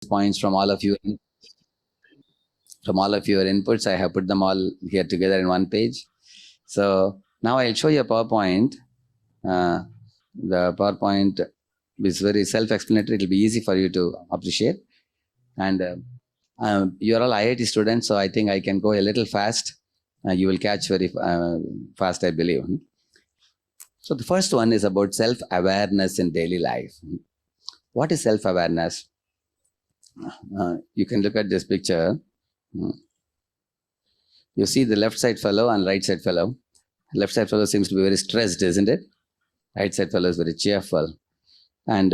points from all of you. From all of your inputs, I have put them all here together in one page. So now I'll show you a PowerPoint. The PowerPoint is very self-explanatory. It will be easy for you to appreciate. And you're all IIT students, so I think I can go a little fast. You will catch very fast, I believe. So the first one is about self-awareness in daily life. What is self-awareness? You can look at this picture. You see the left side fellow and right side fellow. Left side fellow seems to be very stressed, isn't it? Right side fellow is very cheerful. And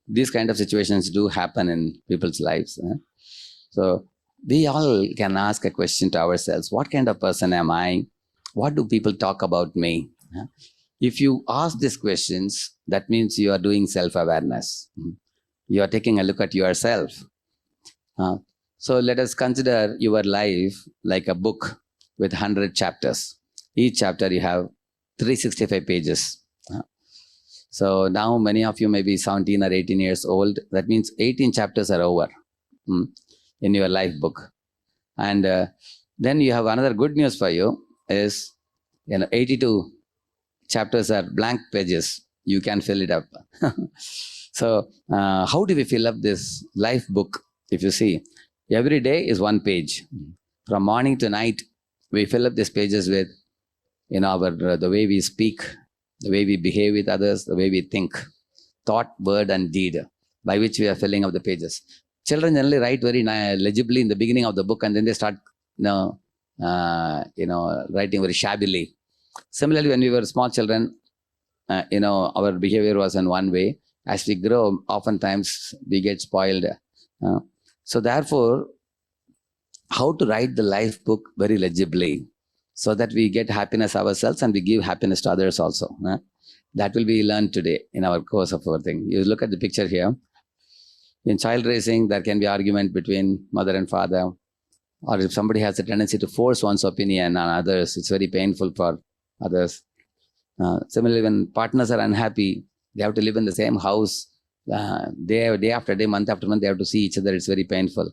these kind of situations do happen in people's lives. So we all can ask a question to ourselves. What kind of person am I? What do people talk about me? If you ask these questions, that means you are doing self-awareness. You are taking a look at yourself. So let us consider your life like a book with 100 chapters. Each chapter you have 365 pages. So now many of you may be 17 or 18 years old. That means 18 chapters are over in your life book. And then you have another good news for you is 82 chapters are blank pages. You can fill it up. So how do we fill up this life book? If you see, every day is one page. From morning to night, we fill up these pages with the way we speak, the way we behave with others, the way we think, thought, word, and deed, by which we are filling up the pages. Children generally write very legibly in the beginning of the book, and then they start, writing very shabbily. Similarly, when we were small children, our behavior was in one way. As we grow, oftentimes we get spoiled. So therefore, how to write the life book very legibly, so that we get happiness ourselves and we give happiness to others also. That will be learned today in our course of our thing. You look at the picture here. In child raising, there can be argument between mother and father, or if somebody has a tendency to force one's opinion on others, it's very painful for others. Similarly, when partners are unhappy, they have to live in the same house, day after day, month after month, they have to see each other. It's very painful.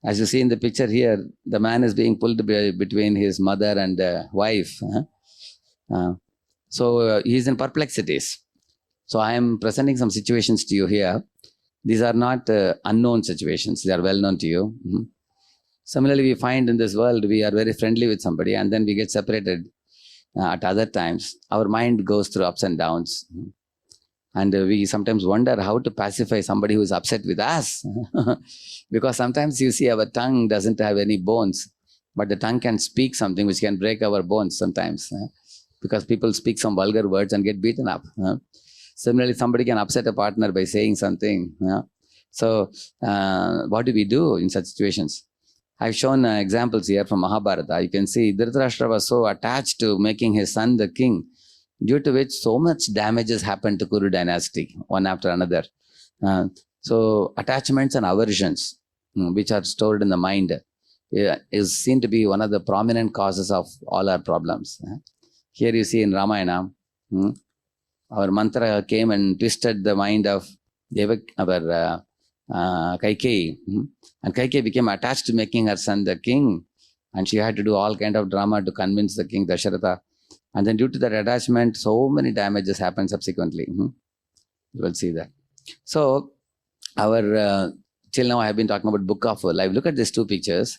As you see in the picture here, the man is being pulled between his mother and wife. So he is in perplexities. So I am presenting some situations to you here. These are not unknown situations. They are well known to you. Similarly, we find in this world, we are very friendly with somebody and then we get separated at other times. Our mind goes through ups and downs. And we sometimes wonder how to pacify somebody who is upset with us. Because sometimes you see our tongue doesn't have any bones, but the tongue can speak something which can break our bones sometimes. Because people speak some vulgar words and get beaten up. Similarly, somebody can upset a partner by saying something. So what do we do in such situations? I've shown examples here from Mahabharata. You can see Dhritarashtra was so attached to making his son the king, due to which so much damages happened to Kuru dynasty, one after another. So attachments and aversions, which are stored in the mind, is seen to be one of the prominent causes of all our problems. Here you see in Ramayana, our mantra came and twisted the mind of our Kaikeyi. And Kaikeyi became attached to making her son the king. And she had to do all kind of drama to convince the king Dasharatha. And then due to that attachment, so many damages happened subsequently. You will see that. So till now I have been talking about Book of Life. Look at these two pictures.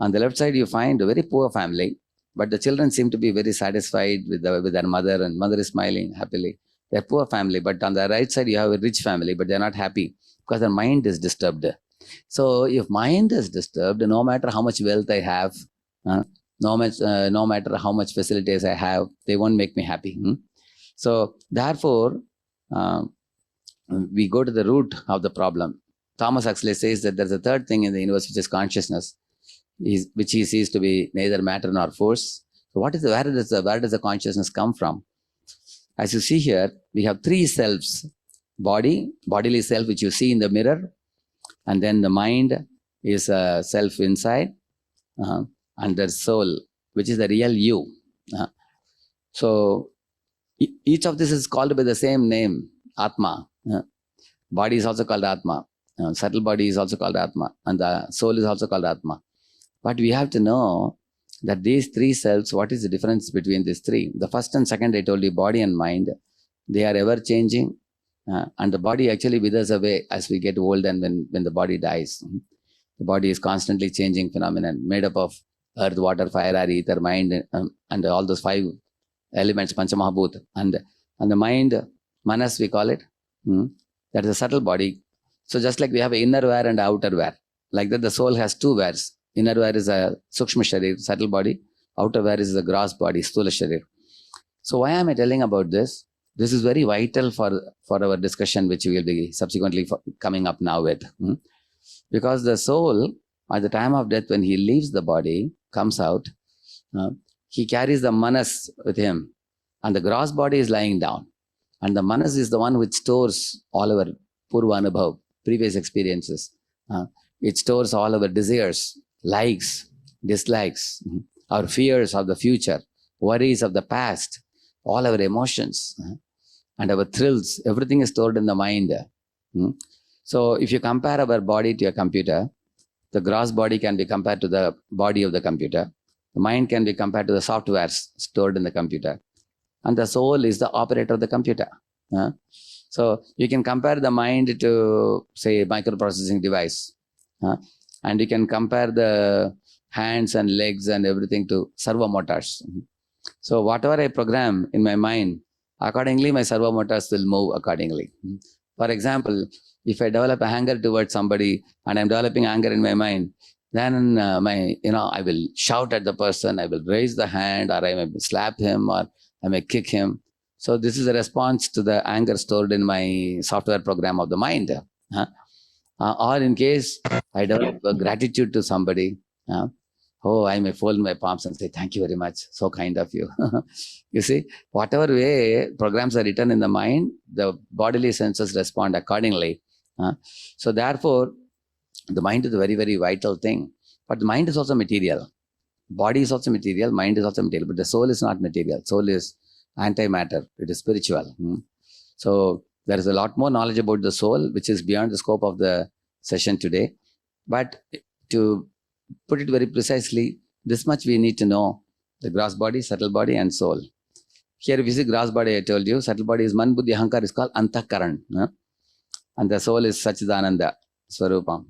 On the left side, you find a very poor family, but the children seem to be very satisfied with their mother, and mother is smiling happily. They're poor family, but on the right side, you have a rich family, but they're not happy because their mind is disturbed. So if mind is disturbed, no matter how much wealth I have, no matter how much facilities I have, they won't make me happy. So therefore, we go to the root of the problem. Thomas Huxley says that there's a third thing in the universe, which is consciousness, which he sees to be neither matter nor force. So where does the consciousness come from? As you see here, we have three selves: bodily self, which you see in the mirror, and then the mind is a self inside, and the soul, which is the real you. So each of this is called by the same name, Atma. Body is also called Atma. Subtle body is also called Atma. And the soul is also called Atma. But we have to know that these three selves, what is the difference between these three? The first and second, I told you, body and mind, they are ever changing. And the body actually withers away as we get old and when the body dies. The body is constantly changing phenomenon, made up of earth, water, fire, air, ether, mind, and all those five elements, Panchamahabhut. And the mind, manas we call it, that is a subtle body. So just like we have inner wear and outer wear, like that the soul has two wears. Inner wear is a Sukshma Sharir, subtle body. Outer wear is the gross body, Sthula Sharir. So why am I telling about this? This is very vital for our discussion, which we will be subsequently coming up now with. Because the soul, at the time of death, when he leaves the body, comes out, he carries the manas with him. And the gross body is lying down. And the manas is the one which stores all our purva anubhav, previous experiences. It stores all our desires, likes, dislikes, our fears of the future, worries of the past, all our emotions, and our thrills. Everything is stored in the mind. So if you compare our body to a computer, the gross body can be compared to the body of the computer. The mind can be compared to the software stored in the computer. And the soul is the operator of the computer. So you can compare the mind to, say, a microprocessing device. And you can compare the hands and legs and everything to servo motors. So whatever I program in my mind, accordingly my servo motors will move accordingly. For example, if I develop a anger towards somebody and I'm developing anger in my mind, then I will shout at the person, I will raise the hand, or I may slap him, or I may kick him. So this is a response to the anger stored in my software program of the mind. Or in case I develop a gratitude to somebody, I may fold my palms and say, thank you very much, so kind of you. You see, whatever way programs are written in the mind, the bodily senses respond accordingly. So therefore, the mind is a very, very vital thing. But the mind is also material. Body is also material, mind is also material. But the soul is not material. Soul is antimatter. It is spiritual. So there is a lot more knowledge about the soul, which is beyond the scope of the session today. But to put it very precisely, this much we need to know: the gross body, subtle body, and soul. Here if you see gross body, I told you, subtle body is Man, Buddhi, Ahankar is called Antakaran. And the soul is Satchidananda, Swarupam.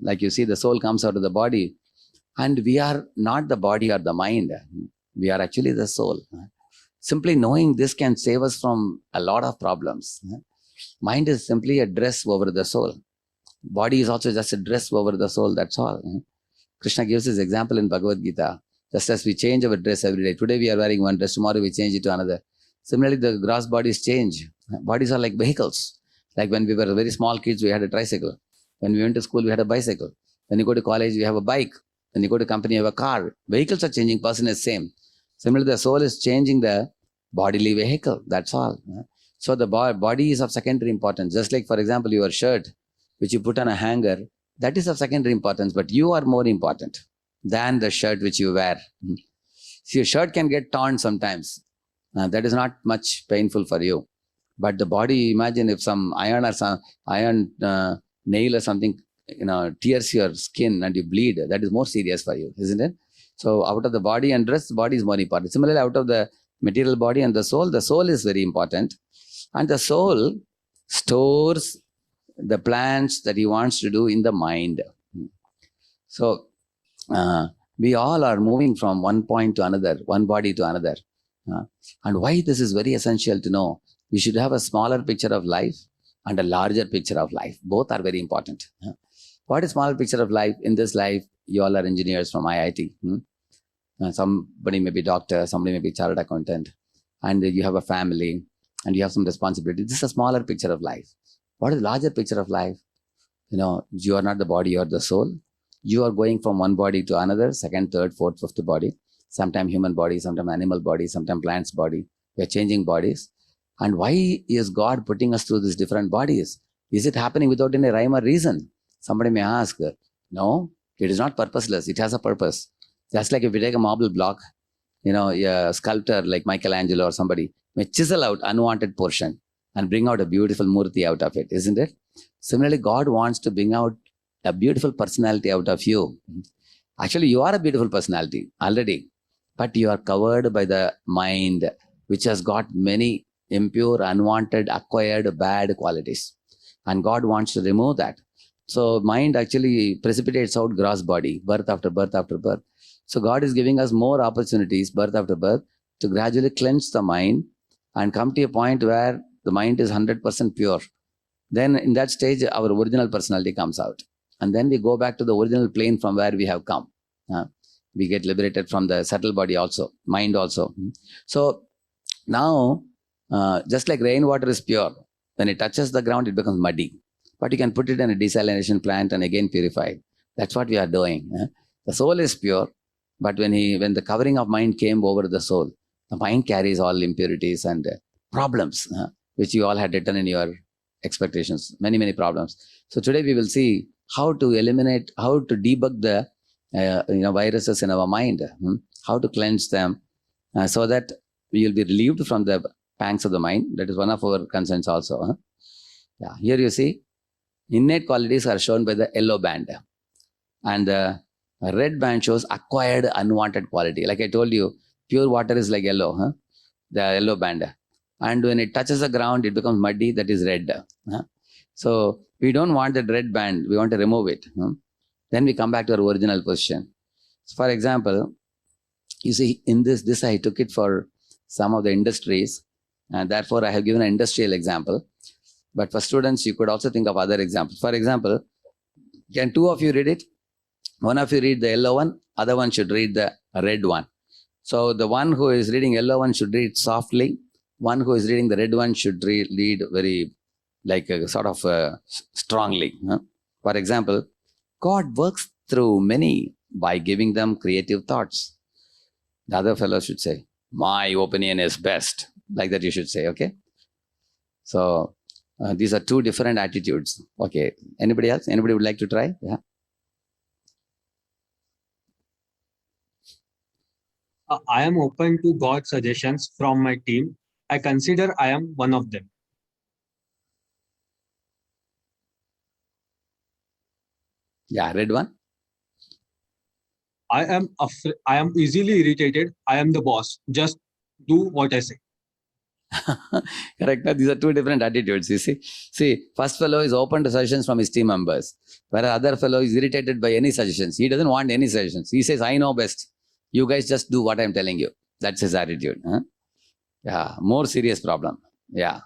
Like you see, the soul comes out of the body. And we are not the body or the mind. We are actually the soul. Simply knowing this can save us from a lot of problems. Mind is simply a dress over the soul. Body is also just a dress over the soul, that's all. Krishna gives this example in Bhagavad Gita. Just as we change our dress every day. Today we are wearing one dress, tomorrow we change it to another. Similarly, the gross bodies change. Bodies are like vehicles. Like when we were very small kids, we had a tricycle. When we went to school, we had a bicycle. When you go to college, you have a bike. When you go to company, you have a car. Vehicles are changing, person is same. Similarly, the soul is changing the bodily vehicle, that's all. So the body is of secondary importance. Just like, for example, your shirt, which you put on a hanger, that is of secondary importance, but you are more important than the shirt which you wear. See, your shirt can get torn sometimes. That is not much painful for you. But the body, imagine if some iron or some iron nail or something, tears your skin and you bleed, that is more serious for you, isn't it? So out of the body and dress, body is more important. Similarly, out of the material body and the soul is very important. And the soul stores the plans that he wants to do in the mind. So we all are moving from one point to another, one body to another. And why this is very essential to know. We should have a smaller picture of life and a larger picture of life. Both are very important. What is smaller picture of life? In this life, you all are engineers from IIT. Somebody may be doctor, somebody may be chartered accountant, and you have a family and you have some responsibility. This is a smaller picture of life. What is the larger picture of life? You are not the body, you are the soul. You are going from one body to another, second, third, fourth, fifth body. Sometimes human body, sometimes animal body, sometimes plant's body. We are changing bodies. And why is God putting us through these different bodies? Is it happening without any rhyme or reason? Somebody may ask. No, it is not purposeless. It has a purpose. Just like if you take a marble block, a sculptor like Michelangelo or somebody may chisel out unwanted portion. and bring out a beautiful murti out of it, isn't it? Similarly, God wants to bring out a beautiful personality out of you. Actually, you are a beautiful personality already, but you are covered by the mind, which has got many impure, unwanted, acquired, bad qualities. And God wants to remove that. So mind actually precipitates out gross body, birth after birth after birth. So God is giving us more opportunities, birth after birth, to gradually cleanse the mind and come to a point where the mind is 100% pure. Then in that stage, our original personality comes out. And then we go back to the original plane from where we have come. We get liberated from the subtle body also, mind also. So now, just like rainwater is pure, when it touches the ground, it becomes muddy. But you can put it in a desalination plant and again purify. That's what we are doing. The soul is pure, but when the covering of mind came over the soul, the mind carries all impurities and problems, which you all had written in your expectations, many, many problems. So today we will see how to eliminate, how to debug the viruses in our mind, how to cleanse them so that we will be relieved from the pangs of the mind. That is one of our concerns also. Yeah, here you see, innate qualities are shown by the yellow band. And the red band shows acquired unwanted quality. Like I told you, pure water is like yellow, the yellow band. And when it touches the ground, it becomes muddy, that is red. So we don't want that red band, we want to remove it. Then we come back to our original position. So for example, you see, in this I took it for some of the industries, and therefore I have given an industrial example. But for students, you could also think of other examples. For example, can two of you read it? One of you read the yellow one, other one should read the red one. So the one who is reading yellow one should read softly. One who is reading the red one should read very like sort of strongly. For example, God works through many by giving them creative thoughts. The other fellow should say, my opinion is best. Like that you should say, okay? So these are two different attitudes. Okay, anybody else? Anybody would like to try? Yeah. I am open to God's suggestions from my team. I consider I am one of them. Yeah, red one. I am easily irritated. I am the boss. Just do what I say. Correct. These are two different attitudes. You see, first fellow is open to suggestions from his team members, whereas other fellow is irritated by any suggestions. He doesn't want any suggestions. He says, I know best. You guys just do what I'm telling you. That's his attitude. Yeah, more serious problem. Yeah.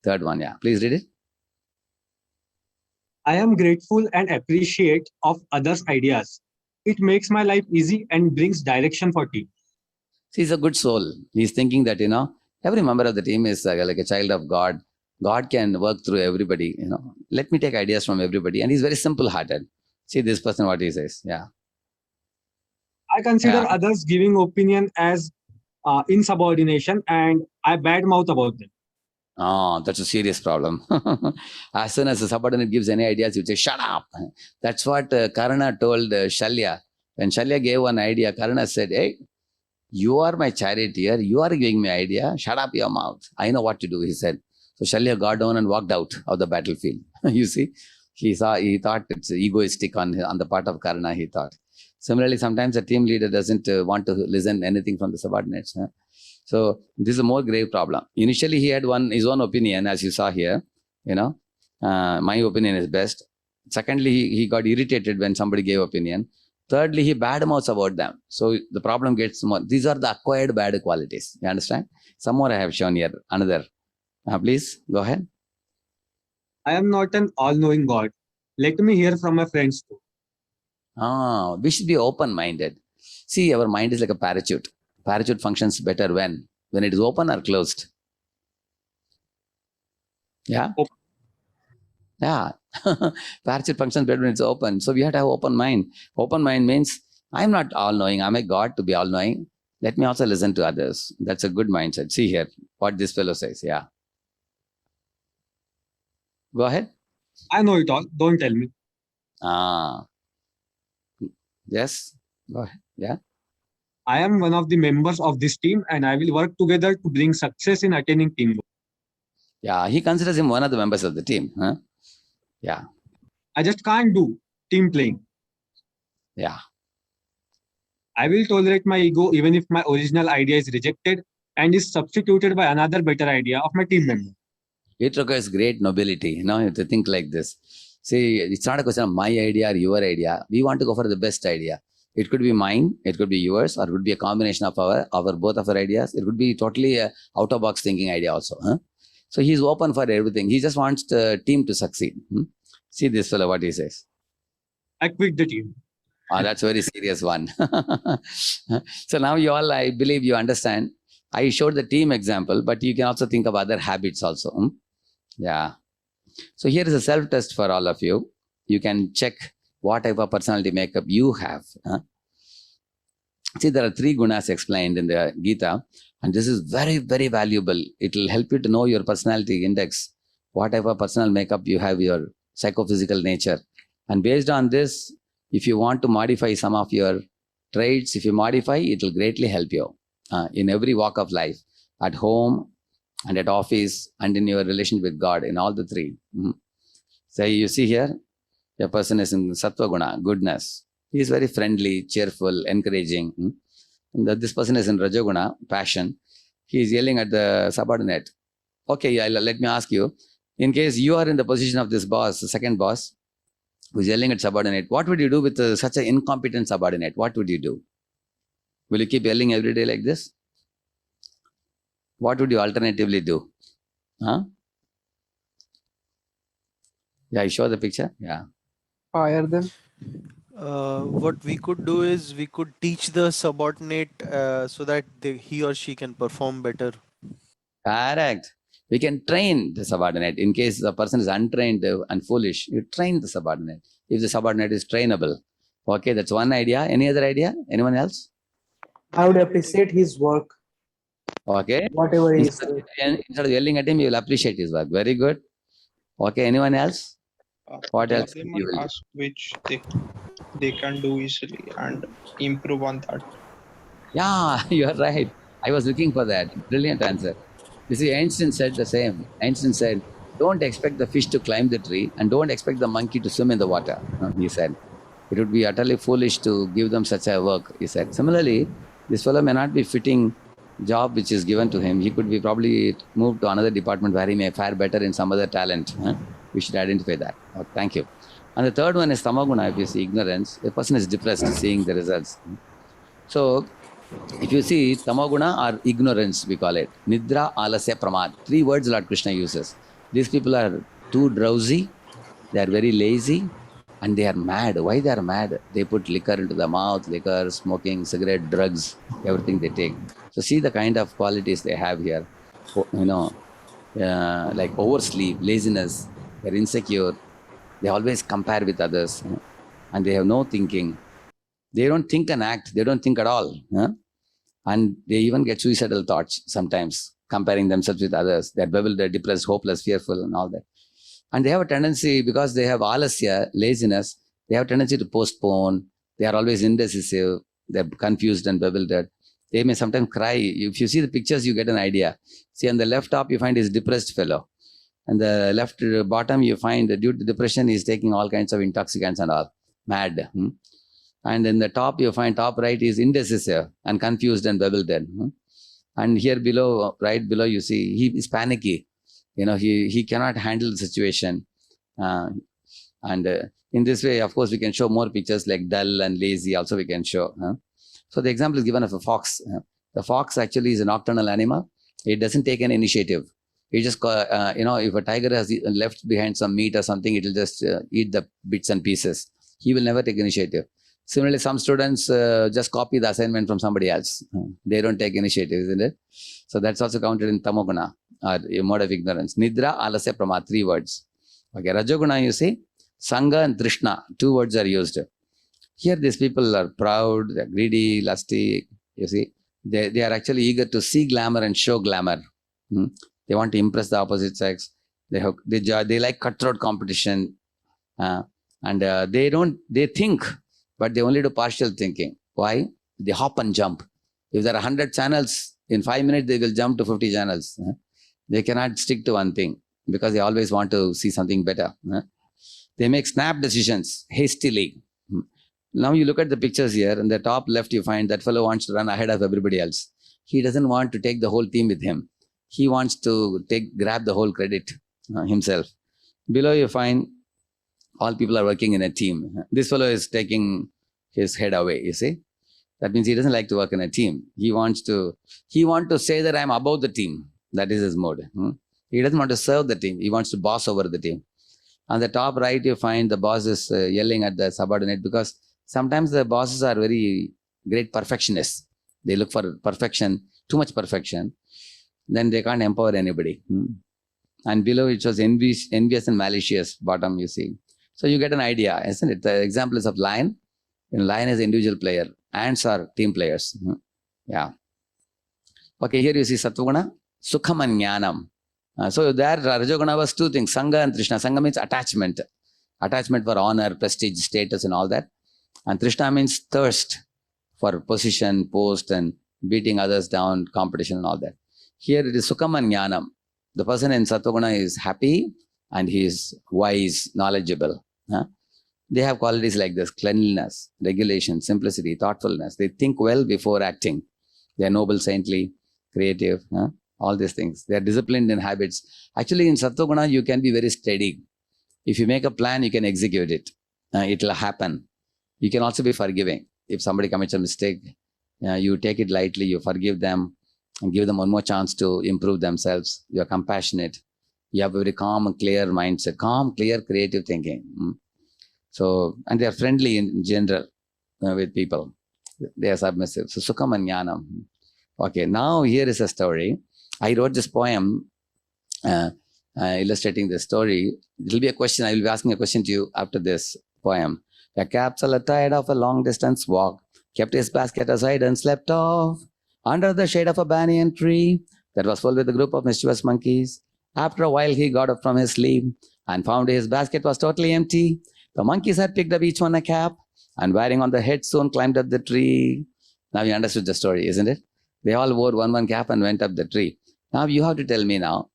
Third one. Yeah. Please read it. I am grateful and appreciate of others' ideas. It makes my life easy and brings direction for team. See, he's a good soul. He's thinking that, every member of the team is like a child of God. God can work through everybody, Let me take ideas from everybody. And he's very simple-hearted. See this person, what he says. Yeah. I consider others giving opinion as insubordination, and I badmouth about them. Oh, that's a serious problem. As soon as the subordinate gives any ideas, you say, shut up. That's what Karna told Shalya. When Shalya gave one idea, Karna said, hey, you are my charioteer. You are giving me idea. Shut up your mouth. I know what to do, he said. So Shalya got down and walked out of the battlefield. You see, he thought it's egoistic on the part of Karna, he thought. Similarly, sometimes a team leader doesn't want to listen anything from the subordinates. So this is a more grave problem. Initially, he had his own opinion, as you saw here. My opinion is best. Secondly, he got irritated when somebody gave opinion. Thirdly, he badmouths about them. So the problem gets more. These are the acquired bad qualities. You understand? Some more I have shown here. Another. Please go ahead. I am not an all-knowing God. Let me hear from my friends too. We should be open-minded. See, our mind is like a parachute. Parachute functions better when it is open or closed. Yeah? Open. Yeah. Parachute functions better when it's open. So we have to have open mind. Open mind means I'm not all-knowing. I'm a God to be all-knowing. Let me also listen to others. That's a good mindset. See here what this fellow says. Yeah. Go ahead. I know it all. Don't tell me. Yes. Go ahead. Yeah. I am one of the members of this team and I will work together to bring success in attaining teamwork. Yeah, he considers him one of the members of the team. Huh? Yeah, I just can't do team playing. yeah. I will tolerate my ego even if my original idea is rejected and is substituted by another better idea of my team member. It requires great nobility, you know, to think like this. See, it's not a question of my idea or your idea. We want to go for the best idea. It could be mine, it could be yours, or it could be a combination of our both of our ideas. It could be totally a out of box thinking idea also. Huh? So he's open for everything. He just wants the team to succeed. See this fellow, what he says. I quit the team. That's a very serious one. So now you all, I believe you understand. I showed the team example, but you can also think of other habits also. Yeah. So here is a self-test for all of you. You can check what type of personality makeup you have. See, there are 3 gunas explained in the Gita, and this is very, very valuable. It will help you to know your personality index, what type of personal makeup you have, your psychophysical nature. And based on this, if you want to modify some of your traits, if you modify, it will greatly help you in every walk of life, at home and at office and in your relation with God, in all the 3. So you see here, a person is in Sattva Guna, goodness. He is very friendly, cheerful, encouraging. And this person is in Rajoguna, passion. He is yelling at the subordinate. Okay, let me ask you, in case you are in the position of this boss, the second boss, who is yelling at subordinate, what would you do with such an incompetent subordinate? What would you do? Will you keep yelling every day like this? What would you alternatively do? Huh? Yeah, you show the picture? Yeah. Fire them. What we could do is we could teach the subordinate so that he or she can perform better. Correct. We can train the subordinate. In case the person is untrained and foolish, you train the subordinate. If the subordinate is trainable. Okay, that's one idea. Any other idea? Anyone else? I would appreciate his work, Okay. whatever he is. Instead of yelling at him, you will appreciate his work. Very good. Okay, anyone else? What else? They You might will ask which they can do easily and improve on that. Yeah, you are right. I was looking for that. Brilliant answer. You see, Einstein said the same. Einstein said, don't expect the fish to climb the tree and don't expect the monkey to swim in the water. He said, it would be utterly foolish to give them such a work, he said. Similarly, this fellow may not be fitting job which is given to him. He could be probably moved to another department where he may fare better in some other talent. We should identify that. Thank you. And the third one is tamaguna, if you see ignorance. The person is depressed seeing the results. So, if you see tamaguna or ignorance, we call it. Nidra, alasya, pramad. 3 words Lord Krishna uses. These people are too drowsy, they are very lazy, and they are mad. Why they are mad? They put liquor into the mouth, liquor, smoking, cigarette, drugs, everything they take. So see the kind of qualities they have here. Like oversleep, laziness, they're insecure, they always compare with others, and they have no thinking. They don't think and act, they don't think at all. And they even get suicidal thoughts sometimes, comparing themselves with others. They're bewildered, depressed, hopeless, fearful, and all that. And they have a tendency, because they have alasya, laziness, they have a tendency to postpone. They are always indecisive. They're confused and bewildered. They may sometimes cry. If you see the pictures, you get an idea. See, on the left top, you find this depressed fellow. And the left bottom, you find that due to depression, he's taking all kinds of intoxicants and all. Mad. And in the top, you find top right is indecisive and confused and bewildered. And here below, right below, you see, he is panicky. He cannot handle the situation. In this way, of course, we can show more pictures like dull and lazy also we can show. So the example is given of a fox. The fox actually is a nocturnal animal. It doesn't take any initiative. It just, if a tiger has left behind some meat or something, it will just eat the bits and pieces. He will never take initiative. Similarly, some students just copy the assignment from somebody else. They don't take initiative, isn't it? So that's also counted in tamoguna, or a mode of ignorance. Nidra, alasya, pramad, 3 words. Okay, rajoguna, you see, sangha and trishna, 2 words are used. Here, these people are proud, they're greedy, lusty, you see. They are actually eager to see glamour and show glamour. They want to impress the opposite sex. They like cutthroat competition. They think, but they only do partial thinking. Why? They hop and jump. If there are 100 channels, in 5 minutes, they will jump to 50 channels. They cannot stick to one thing because they always want to see something better. They make snap decisions hastily. Now you look at the pictures here, in the top left, you find that fellow wants to run ahead of everybody else. He doesn't want to take the whole team with him. He wants to grab the whole credit himself. Below, you find all people are working in a team. This fellow is taking his head away, you see. That means he doesn't like to work in a team. He wants to say that I'm above the team. That is his mode. He doesn't want to serve the team. He wants to boss over the team. On the top right, you find the boss is yelling at the subordinate because sometimes the bosses are very great perfectionists. They look for perfection, too much perfection. Then they can't empower anybody. And below it shows envious and malicious, bottom you see. So you get an idea, isn't it? The example is of lion. Lion is an individual player. Ants are team players. Yeah. Okay, here you see Satvaguna, Sukham and Jnanam. So there Rajoguna was two things, Sangha and Trishna. Sangha means attachment. Attachment for honor, prestige, status and all that. And Trishna means thirst for position, post and beating others down, competition and all that. Here it is Sukham and Jnanam. The person in Satvaguna is happy and he is wise, knowledgeable. They have qualities like this: cleanliness, regulation, simplicity, thoughtfulness. They think well before acting. They are noble, saintly, creative, all these things. They are disciplined in habits. Actually, in Satvaguna, you can be very steady. If you make a plan, you can execute it. It will happen. You can also be forgiving. If somebody commits a mistake, you take it lightly, you forgive them and give them one more chance to improve themselves. You are compassionate. You have a very calm and clear mindset, calm, clear, creative thinking. So, and they are friendly in general with people. They are submissive. So, Sukham and Jnanam. Okay, now here is a story. I wrote this poem illustrating the story. It will be a question. I will be asking a question to you after this poem. A capsule tired of a long distance walk kept his basket aside and slept off under the shade of a banyan tree that was full with a group of mischievous monkeys. After a while, he got up from his sleep and found his basket was totally empty. The monkeys had picked up each one a cap and wearing on the head soon climbed up the tree. Now you understood the story, isn't it? They all wore one cap and went up the tree. Now you have to tell me now,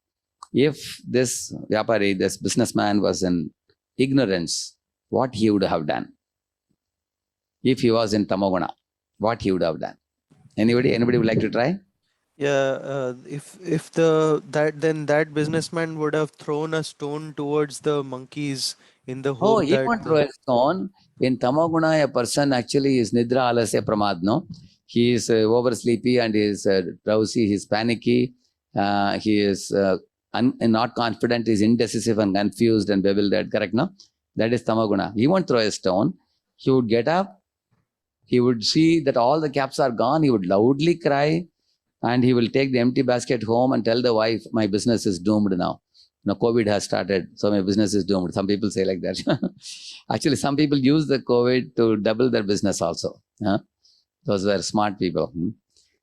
if this Vyapari, this businessman was in ignorance, what he would have done? If he was in Tamoguna, what he would have done? Anybody would like to try? Yeah, if that businessman would have thrown a stone towards the monkeys in the Oh, hope he that won't throw a stone. In Tamoguna, a person actually is Nidra Alasya Pramad, no? He is oversleepy and he is drowsy, he is panicky, he is not confident, he is indecisive and confused and bewildered, correct, no? That is Tamoguna. He won't throw a stone. He would get up, he would see that all the caps are gone, he would loudly cry, and he will take the empty basket home and tell the wife, my business is doomed now. COVID has started, so my business is doomed. Some people say like that. Actually, some people use the COVID to double their business also. Those were smart people.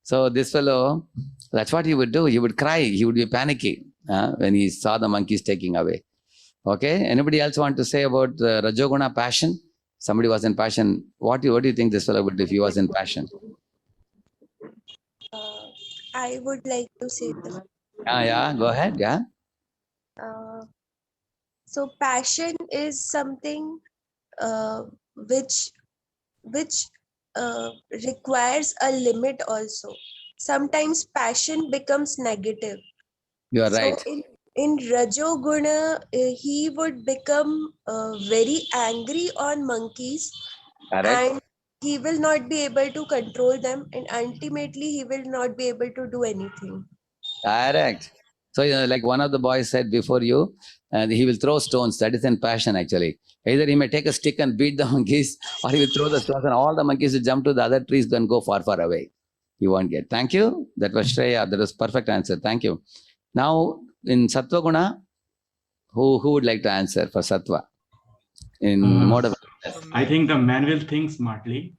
So this fellow, that's what he would do. He would cry. He would be panicky when he saw the monkeys taking away. Okay. Anybody else want to say about Rajoguna passion? Somebody was in passion. What do you think this fellow would do if he was in passion? I would like to say this. Yeah, go ahead. Yeah. So passion is something which requires a limit also. Sometimes passion becomes negative. You are So right. in Rajoguna, he would become very angry on monkeys. Correct. And he will not be able to control them, and ultimately he will not be able to do anything. Correct. So, like one of the boys said before you, he will throw stones. That is in passion, actually. Either he may take a stick and beat the monkeys, or he will throw the stones and all the monkeys will jump to the other trees and go far, far away. You won't get. Thank you. That was Shreya. That was perfect answer. Thank you. Now, in Sattva Guna, who would like to answer for Sattva? In mode of... I think the man will think smartly.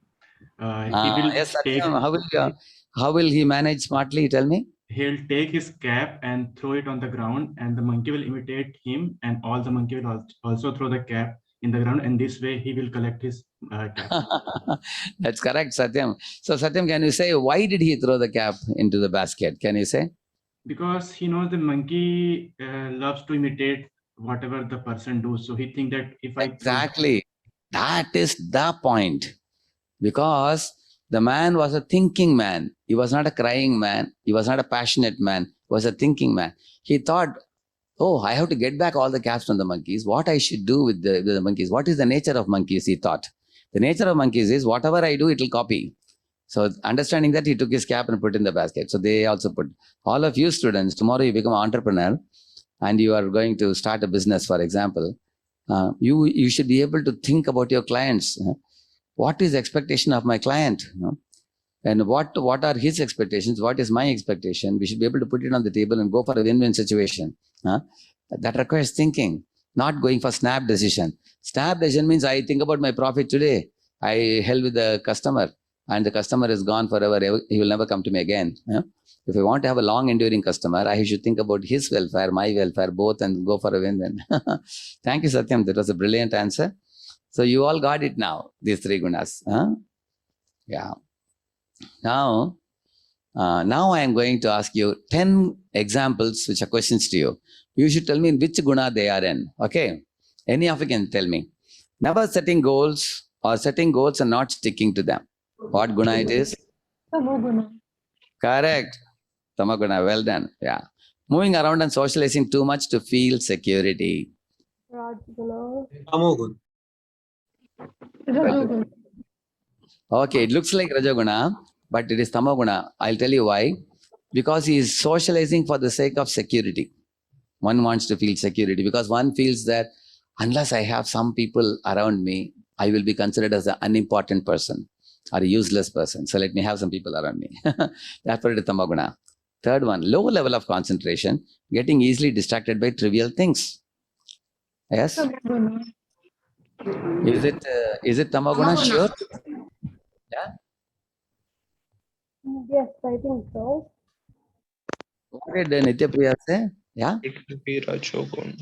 He will yes, take, how will he manage smartly? Tell me. He'll take his cap and throw it on the ground, and the monkey will imitate him, and all the monkey will also throw the cap in the ground, and this way he will collect his cap. That's correct, Satyam. So Satyam, can you say why did he throw the cap into the basket? Can you say? because he knows the monkey loves to imitate whatever the person does. So he think that if I Exactly. That is the point. Because the man was a thinking man. He was not a crying man. He was not a passionate man. He was a thinking man. He thought, oh, I have to get back all the caps from the monkeys. What I should do with the monkeys? What is the nature of monkeys? He thought. The nature of monkeys is whatever I do, it will copy. So understanding that, he took his cap and put in the basket. So they also put. All of you students, tomorrow you become an entrepreneur and you are going to start a business, for example. You should be able to think about your clients. What is the expectation of my client? And what are his expectations? What is my expectation? We should be able to put it on the table and go for a win-win situation. That requires thinking, not going for snap decision. Snap decision means I think about my profit today. I held with the customer and the customer is gone forever. He will never come to me again. If I want to have a long enduring customer, I should think about his welfare, my welfare, both, and go for a win-win. Thank you, Satyam. That was a brilliant answer. So you all got it now, these three gunas. Yeah. Now I am going to ask you 10 examples which are questions to you. You should tell me in which guna they are in. Okay? Any of you can tell me. Never setting goals or setting goals and not sticking to them. What guna it is? Correct. Tamaguna. Well done. Yeah. Moving around and socializing too much to feel security. Rajguna. Tamogun. Okay, it looks like Rajaguna, but it is Tamaguna. I'll tell you why. Because he is socializing for the sake of security. One wants to feel security because one feels that unless I have some people around me, I will be considered as an unimportant person or a useless person. So let me have some people around me. That's what it is Tamaguna. Third one, low level of concentration, getting easily distracted by trivial things. Yes? Is it Tamaguna? Sure. Yeah. Yes, I think so. What did Nityapriya say? Yeah. It will be Rajogun.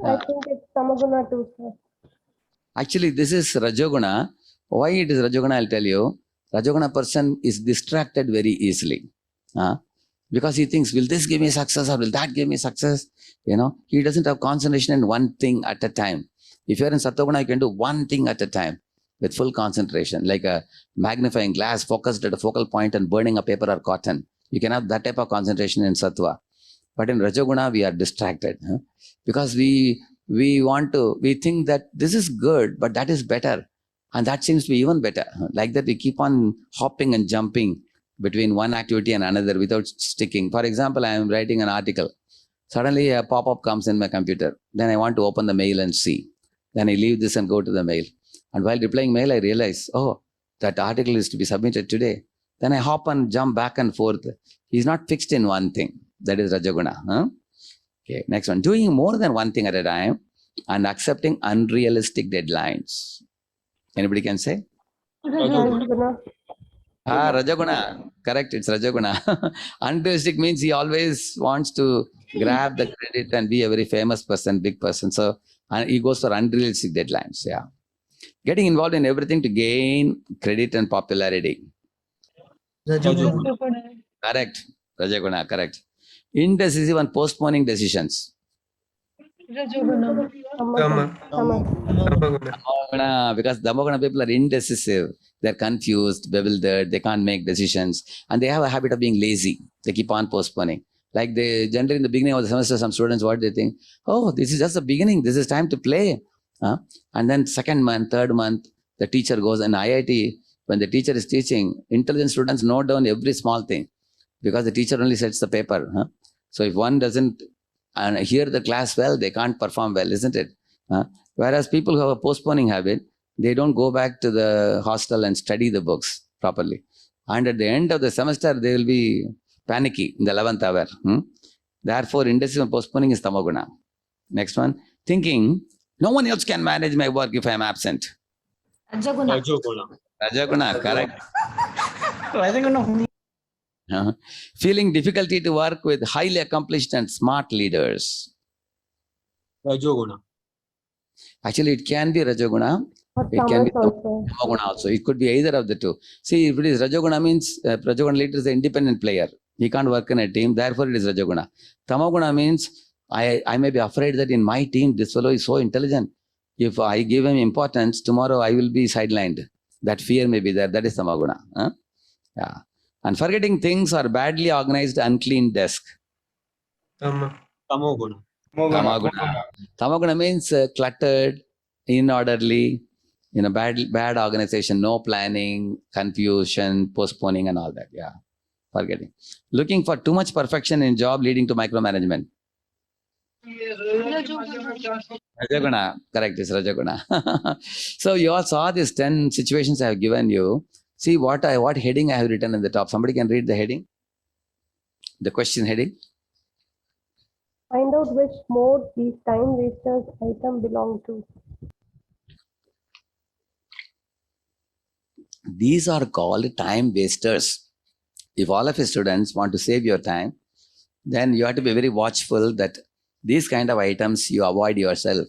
I think it's Tamaguna too, sir. Actually, this is Rajoguna. Why it is Rajoguna, I'll tell you. Rajoguna person is distracted very easily. Because he thinks, will this give me success or will that give me success? He doesn't have concentration in one thing at a time. If you're in Sattva-guna, you can do one thing at a time with full concentration, like a magnifying glass focused at a focal point and burning a paper or cotton. You can have that type of concentration in Sattva. But in Rajoguna, we are distracted because we think that this is good, but that is better. And that seems to be even better. Like that, we keep on hopping and jumping between one activity and another without sticking. For example, I am writing an article. Suddenly a pop-up comes in my computer. Then I want to open the mail and see. Then I leave this and go to the mail. And while replying mail, I realize, oh, that article is to be submitted today. Then I hop and jump back and forth. He's not fixed in one thing. That is Rajaguna. Okay, next one. Doing more than one thing at a time and accepting unrealistic deadlines. Anybody can say? Rajguna. Rajaguna. Correct, it's Rajaguna. Unrealistic means he always wants to grab the credit and be a very famous person, big person. So he goes for unrealistic deadlines. Yeah. Getting involved in everything to gain credit and popularity. Correct. Rajaguna, correct. Indecisive and postponing decisions. Tamaguna. Damoguna, because Damoguna people are indecisive. They're confused, bewildered, they can't make decisions. And they have a habit of being lazy. They keep on postponing. Like they generally in the beginning of the semester, some students, what they think? Oh, this is just the beginning. This is time to play. And then second month, third month, the teacher goes in IIT. When the teacher is teaching, intelligent students note down every small thing because the teacher only sets the paper. So if one doesn't hear the class well, they can't perform well, isn't it? Whereas people who have a postponing habit, they don't go back to the hostel and study the books properly. And at the end of the semester, they will be panicky in the 11th hour. Therefore, indecisive and postponing is Tamaguna. Next one, thinking, no one else can manage my work if I am absent. Rajaguna, correct. Feeling difficulty to work with highly accomplished and smart leaders. Rajoguna. Actually, it can be Rajaguna. Or It can be Tamas also. Tamaguna also. It could be either of the two. See, if it is Rajaguna means Rajaguna leader is an independent player. He can't work in a team. Therefore, it is Rajoguna. Tamoguna means I may be afraid that in my team, this fellow is so intelligent. If I give him importance, tomorrow I will be sidelined. That fear may be there. That is Tamoguna. Huh? Yeah. And forgetting things or badly organized, unclean desk. Tamoguna. Tamoguna. Tamoguna means cluttered, inorderly, bad organization, no planning, confusion, postponing, and all that. Yeah, forgetting. Looking for too much perfection in job leading to micromanagement. Rajaguna, correct, is Rajaguna. So you all saw these 10 situations I have given you. See what heading I have written in the top. Somebody can read the heading? The question heading? Find out which mode these time wasters item belong to. These are called time wasters. If all of your students want to save your time, then you have to be very watchful that these kind of items you avoid yourself.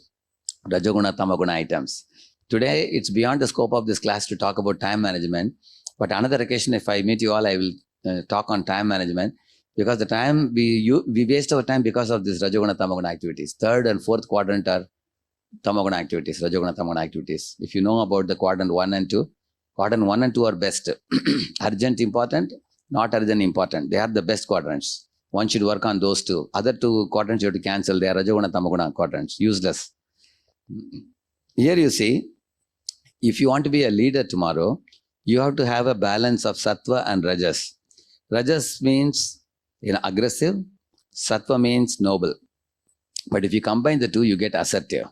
Rajoguna, Tamoguna items. Today, it's beyond the scope of this class to talk about time management. But another occasion, if I meet you all, I will talk on time management. Because the time we waste our time because of this Rajoguna, Tamoguna activities. Third and fourth quadrant are Tamoguna activities, Rajoguna, Tamoguna activities. If you know about the quadrant 1 and 2, quadrant 1 and 2 are best. Urgent, important, not urgent, important. They are the best quadrants. One should work on those two. Other two quadrants you have to cancel. They are Rajoguna, Tamoguna quadrants, useless. Here you see, if you want to be a leader tomorrow, you have to have a balance of Sattva and Rajas. Rajas means aggressive. Sattva means noble. But if you combine the two, you get assertive.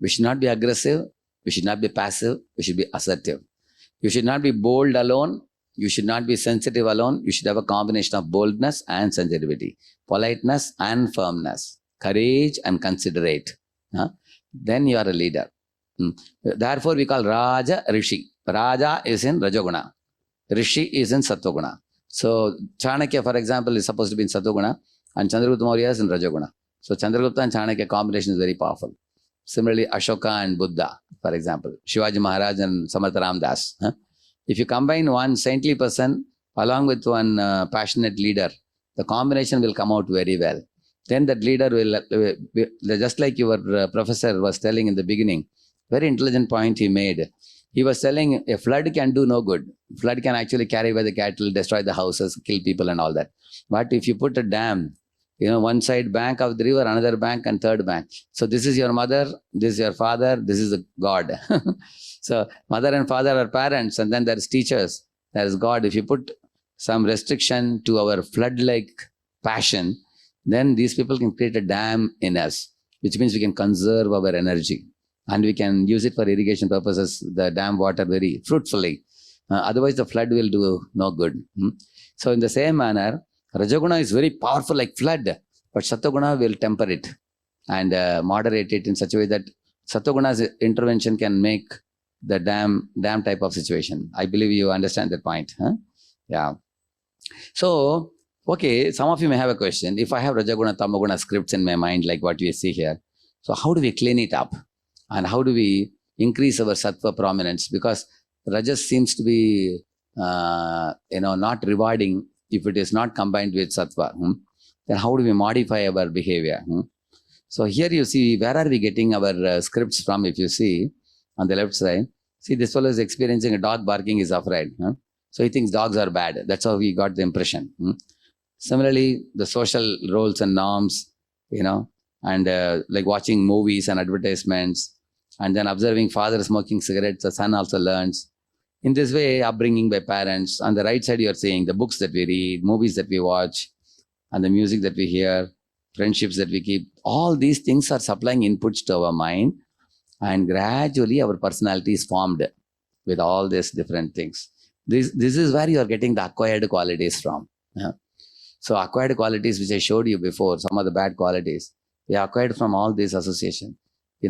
We should not be aggressive. We should not be passive. We should be assertive. You should not be bold alone. You should not be sensitive alone. You should have a combination of boldness and sensitivity, politeness and firmness, courage and considerate. Then you are a leader. Therefore, we call Raja Rishi. Raja is in Rajoguna. Rishi is in Sattoguna. So, Chanakya, for example, is supposed to be in Sattoguna, and Chandragupta Maurya is in Rajoguna. So, Chandragupta and Chanakya combination is very powerful. Similarly, Ashoka and Buddha, for example, Shivaji Maharaj and Samartha Ramdas. If you combine one saintly person along with one passionate leader, the combination will come out very well. Then that leader will, just like your professor was telling in the beginning, very intelligent point he made. He was telling a flood can do no good. Flood can actually carry away the cattle, destroy the houses, kill people and all that. But if you put a dam, one side bank of the river, another bank and third bank. So this is your mother, this is your father, this is a God. So mother and father are parents, and then there's teachers, there's God. If you put some restriction to our flood-like passion, then these people can create a dam in us, which means we can conserve our energy and we can use it for irrigation purposes, the dam water very fruitfully. Otherwise, the flood will do no good. So in the same manner, Rajoguna is very powerful like flood, but Sattoguna will temper it and moderate it in such a way that Sattoguna's intervention can make the dam type of situation. I believe you understand that point. Yeah. So, okay, some of you may have a question. If I have Rajaguna, Tamoguna scripts in my mind like what we see here, so how do we clean it up? And how do we increase our Sattva prominence? Because Rajas seems to be, not rewarding if it is not combined with Sattva. Then how do we modify our behavior? So here you see, where are we getting our scripts from? If you see on the left side, see this fellow is experiencing a dog barking, is afraid. So he thinks dogs are bad. That's how he got the impression. Similarly, the social roles and norms, and like watching movies and advertisements, and then observing father smoking cigarettes, the son also learns. In this way, upbringing by parents. On the right side, you're seeing the books that we read, movies that we watch, and the music that we hear, friendships that we keep. All these things are supplying inputs to our mind, and gradually our personality is formed with all these different things. This is where you are getting the acquired qualities from. So acquired qualities, which I showed you before, some of the bad qualities, they are acquired from all these association.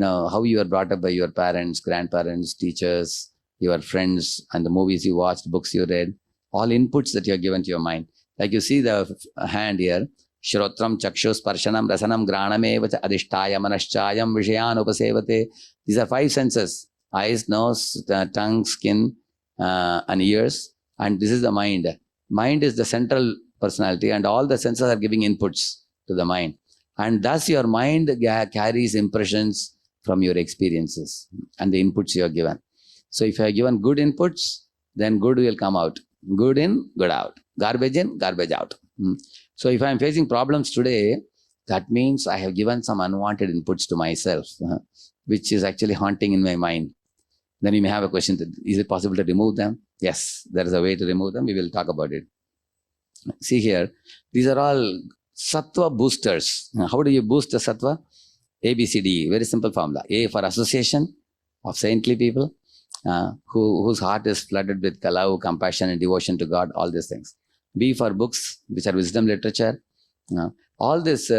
How you are brought up by your parents, grandparents, teachers, your friends, and the movies you watched, books you read, all inputs that you are given to your mind. Like you see the hand here, Shrotram, Chakshus, Parshanam, Rasanam, Granamevacha, Adhishtaya, Manashchayam, Vishayan, Upasevate. These are 5 senses: eyes, nose, tongue, skin, and ears. And this is the mind. Mind is the central personality, and all the senses are giving inputs to the mind. And thus your mind carries impressions from your experiences and the inputs you are given. So if you are given good inputs, then good will come out. Good in, good out. Garbage in, garbage out. So if I am facing problems today, that means I have given some unwanted inputs to myself, which is actually haunting in my mind. Then you may have a question, is it possible to remove them? Yes, there is a way to remove them. We will talk about it. See here, these are all sattva boosters. How do you boost the sattva? A, B, C, D, E. Very simple formula. A for association of saintly people, whose heart is flooded with love, compassion, and devotion to God, all these things. B for books, which are wisdom literature. All these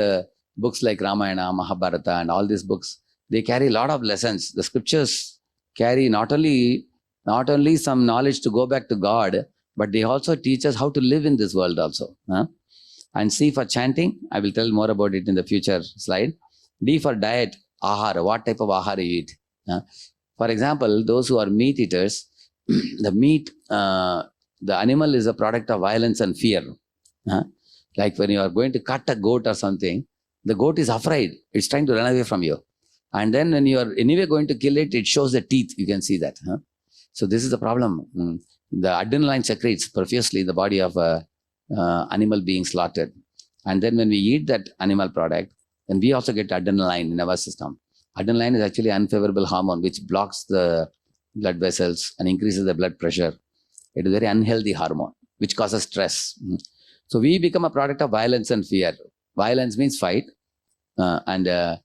books like Ramayana, Mahabharata, and all these books, they carry a lot of lessons. The scriptures carry not only some knowledge to go back to God, but they also teach us how to live in this world also. And C for chanting, I will tell more about it in the future slide. D for diet, ahara, what type of ahara you eat. For example, those who are meat eaters, the animal is a product of violence and fear. Like when you are going to cut a goat or something, the goat is afraid. It's trying to run away from you. And then when you are anyway going to kill it, it shows the teeth. You can see that. So this is the problem. The adrenaline secretes profusely in the body of a animal being slaughtered. And then when we eat that animal product, then we also get adrenaline in our system. Adrenaline is actually an unfavorable hormone which blocks the blood vessels and increases the blood pressure. It is a very unhealthy hormone which causes stress. So we become a product of violence and fear. Violence means fight, and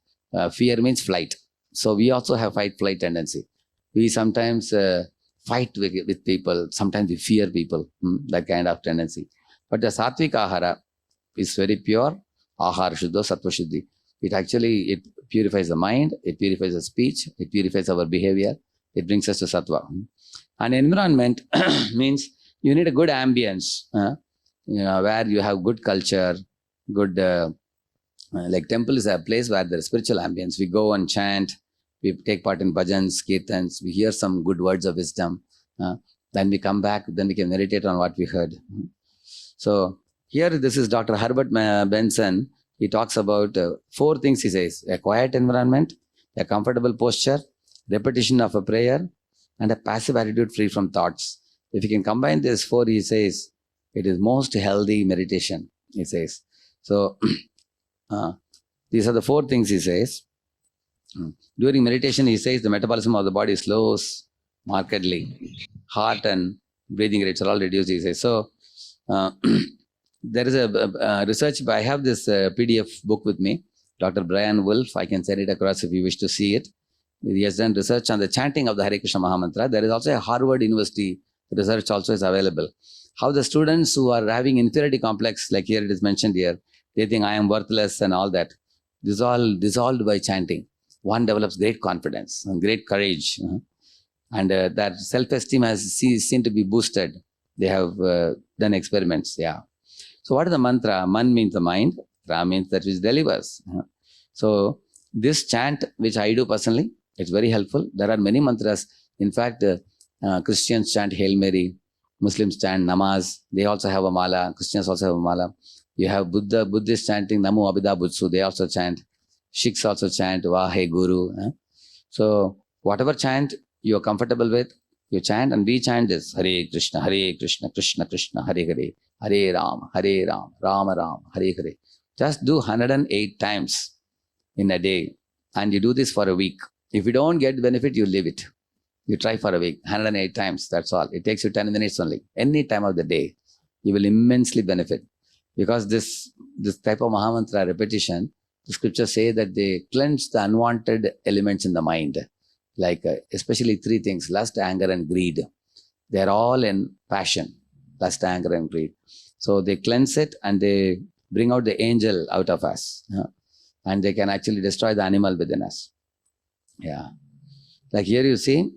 fear means flight. So we also have fight-flight tendency. We sometimes fight with people. Sometimes we fear people. That kind of tendency. But the sattvic ahara is very pure. Ahara shuddha, sattva shuddhi. It purifies the mind. It purifies the speech. It purifies our behavior. It brings us to sattva. And environment means you need a good ambience. Where you have good culture, good, like temple is a place where there is spiritual ambience. We go and chant, we take part in bhajans, kirtans, we hear some good words of wisdom. Then we come back, then we can meditate on what we heard. So here, this is Dr. Herbert Benson. He talks about 4 things he says: a quiet environment, a comfortable posture, repetition of a prayer, and a passive attitude free from thoughts. If you can combine these 4, he says, it is most healthy meditation, he says. So, these are the 4 things he says. During meditation, he says the metabolism of the body slows markedly. Heart and breathing rates are all reduced, he says. So, there is a research, I have this PDF book with me, Dr. Brian Wolf. I can send it across if you wish to see it. He has done research on the chanting of the Hare Krishna Mahamantra. There is also a Harvard University research also is available. How the students who are having inferiority complex, like here it is mentioned here, they think I am worthless and all that. This is all dissolved by chanting. One develops great confidence and great courage. And that self-esteem has seen to be boosted. They have done experiments, So what is the mantra? Man means the mind. Ra means that which delivers. So this chant, which I do personally, it's very helpful. There are many mantras. In fact, Christians chant Hail Mary. Muslims chant namaz. They also have a mala. Christians also have a mala. You have Buddhists chanting Namo Abhida Butsu. They also chant. Sikhs also chant Vahe Guru. So whatever chant you are comfortable with, you chant, and we chant this Hare Krishna, Krishna Krishna, Hare Hare, Hare Ram, Rama Ram, Hare Hare. Just do 108 times in a day, and you do this for a week. If you don't get benefit, you leave it. You try for a week, 108 times, that's all. It takes you 10 minutes only. Any time of the day, you will immensely benefit. Because this type of Mahamantra repetition, the scriptures say that they cleanse the unwanted elements in the mind. Like especially 3 things: lust, anger, and greed. They are all in passion. Lust, anger, and greed. So they cleanse it and they bring out the angel out of us. And they can actually destroy the animal within us. Like here you see,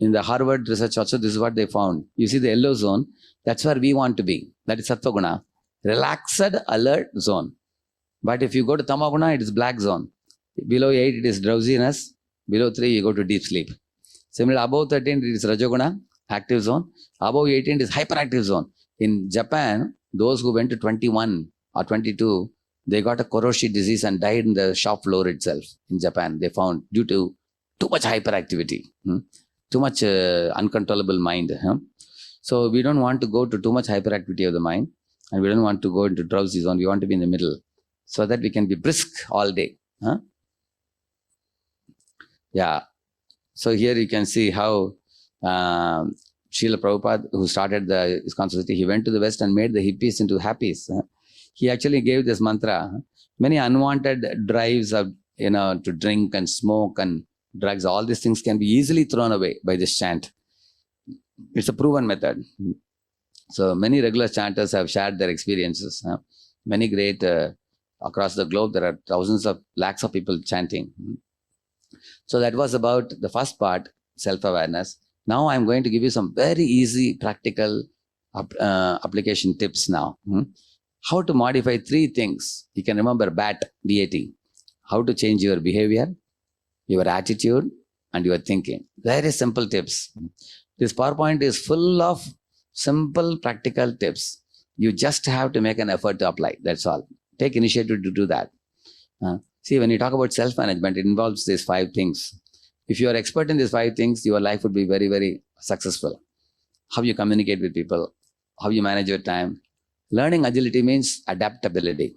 in the Harvard research also, this is what they found. You see the yellow zone, that's where we want to be. That is Sattva Guna. Relaxed, alert zone. But if you go to Tamaguna, it is black zone. Below 8, it is drowsiness. Below 3, you go to deep sleep. Similarly, above 13, it is Rajoguna, active zone. Above 18, it is hyperactive zone. In Japan, Those who went to 21 or 22, they got a Koroshi disease and died in the shop floor itself in Japan. They found due to too much hyperactivity, too much uncontrollable mind. So we don't want to go to too much hyperactivity of the mind, and we don't want to go into drowsy zone. We want to be in the middle so that we can be brisk all day. Yeah. So here you can see how Srila Prabhupada, who started the ISKCON society, he went to the West and made the hippies into happies. He actually gave this mantra. Many unwanted drives of, to drink and smoke and drugs, all these things can be easily thrown away by this chant. It's a proven method. So many regular chanters have shared their experiences. Many great, across the globe, there are thousands of lakhs of people chanting. So that was about the first part, self-awareness. Now I'm going to give you some very easy, practical application tips now. How to modify 3 things. You can remember BAT, B-A-T. How to change your behavior, your attitude, and your thinking. Very simple tips. This PowerPoint is full of simple, practical tips. You just have to make an effort to apply. That's all. Take initiative to do that. See, when you talk about self-management, it involves these 5 things. If you are expert in these 5 things, your life would be very, very successful. How you communicate with people, how you manage your time. Learning agility means adaptability.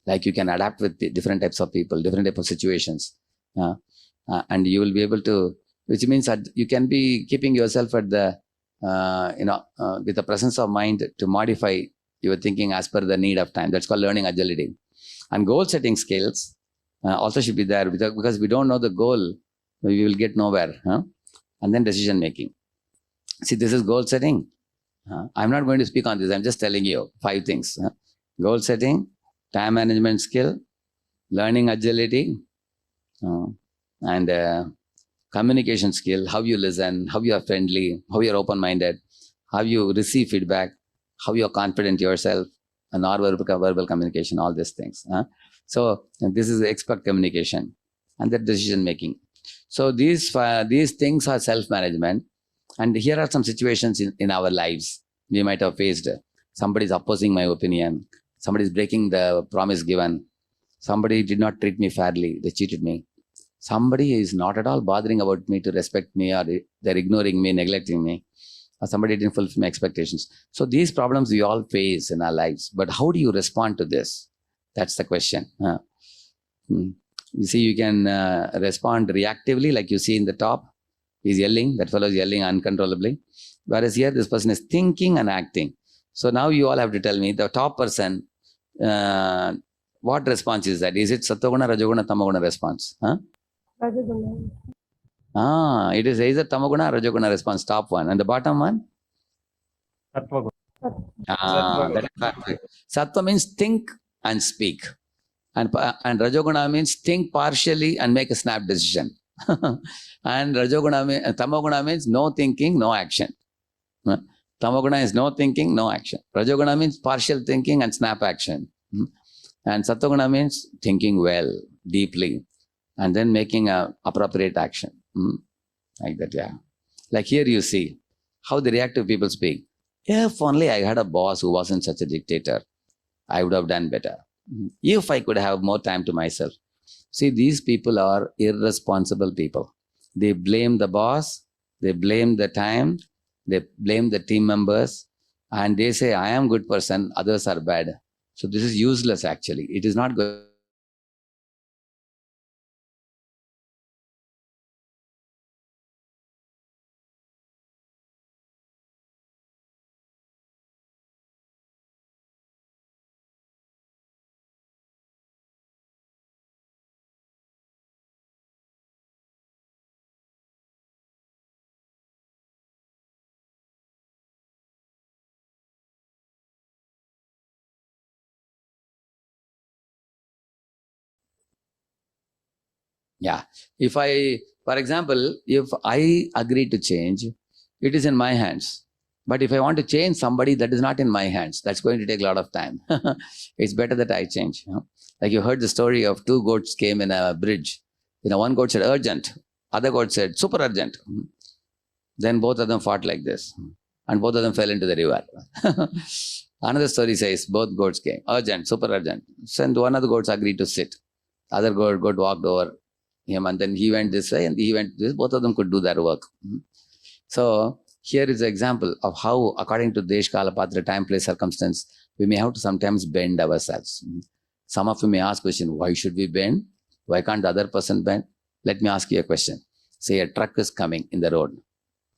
Like you can adapt with different types of people, different types of situations. And you will be able to, which means that you can be keeping yourself at the, with the presence of mind to modify your thinking as per the need of time. That's called learning agility. And goal setting skills also should be there, because we don't know the goal, we will get nowhere. And then decision making. See, this is goal setting. I'm not going to speak on this. I'm just telling you 5 things. Goal setting, time management skill, learning agility, and communication skill, how you listen, how you are friendly, how you are open-minded, how you receive feedback, how you are confident yourself, and non-verbal communication, all these things. So this is expert communication and the decision making. So these things are self-management. And here are some situations in our lives we might have faced. Somebody is opposing my opinion. Somebody is breaking the promise given. Somebody did not treat me fairly. They cheated me. Somebody is not at all bothering about me to respect me, or they're ignoring me, neglecting me. Or somebody didn't fulfill my expectations. So these problems we all face in our lives. But how do you respond to this? That's the question. You see, you can respond reactively, like you see in the top. He's yelling, that fellow is yelling uncontrollably. Whereas here, this person is thinking and acting. So now you all have to tell me, the top person, what response is that? Is it Sattva-guna, Rajoguna, Tamoguna response? It is either Tamoguna or Rajoguna response, top one. And the bottom one? Sattva. That is perfect. Sattva means think and speak. And Rajoguna means think partially and make a snap decision. And Tamoguna means no thinking, no action. Tamoguna is no thinking, no action. Rajoguna means partial thinking and snap action. And Sattva-guna means thinking well, deeply, and then making a appropriate action. Like that, yeah. Like here you see how the reactive people speak. If only I had a boss who wasn't such a dictator, I would have done better. If I could have more time to myself. See, these people are irresponsible people. They blame the boss, they blame the time, they blame the team members, and they say, I am a good person, others are bad. So this is useless actually. It is not good. Yeah. If I, for example, if I agree to change, it is in my hands. But if I want to change somebody, that is not in my hands. That's going to take a lot of time. It's better that I change. Like you heard the story of 2 goats came in a bridge. One goat said urgent. Other goat said super urgent. Then both of them fought like this. And both of them fell into the river. Another story says both goats came, urgent, super urgent. So, and one of the goats agreed to sit. Other goat walked over him, and then he went this way and he went this. Both of them could do their work. So here is an example of how, according to Desh, Kala, Patra, time, place, circumstance, we may have to sometimes bend ourselves. Some of you may ask question, why should we bend? Why can't the other person bend? Let me ask you a question. Say a truck is coming in the road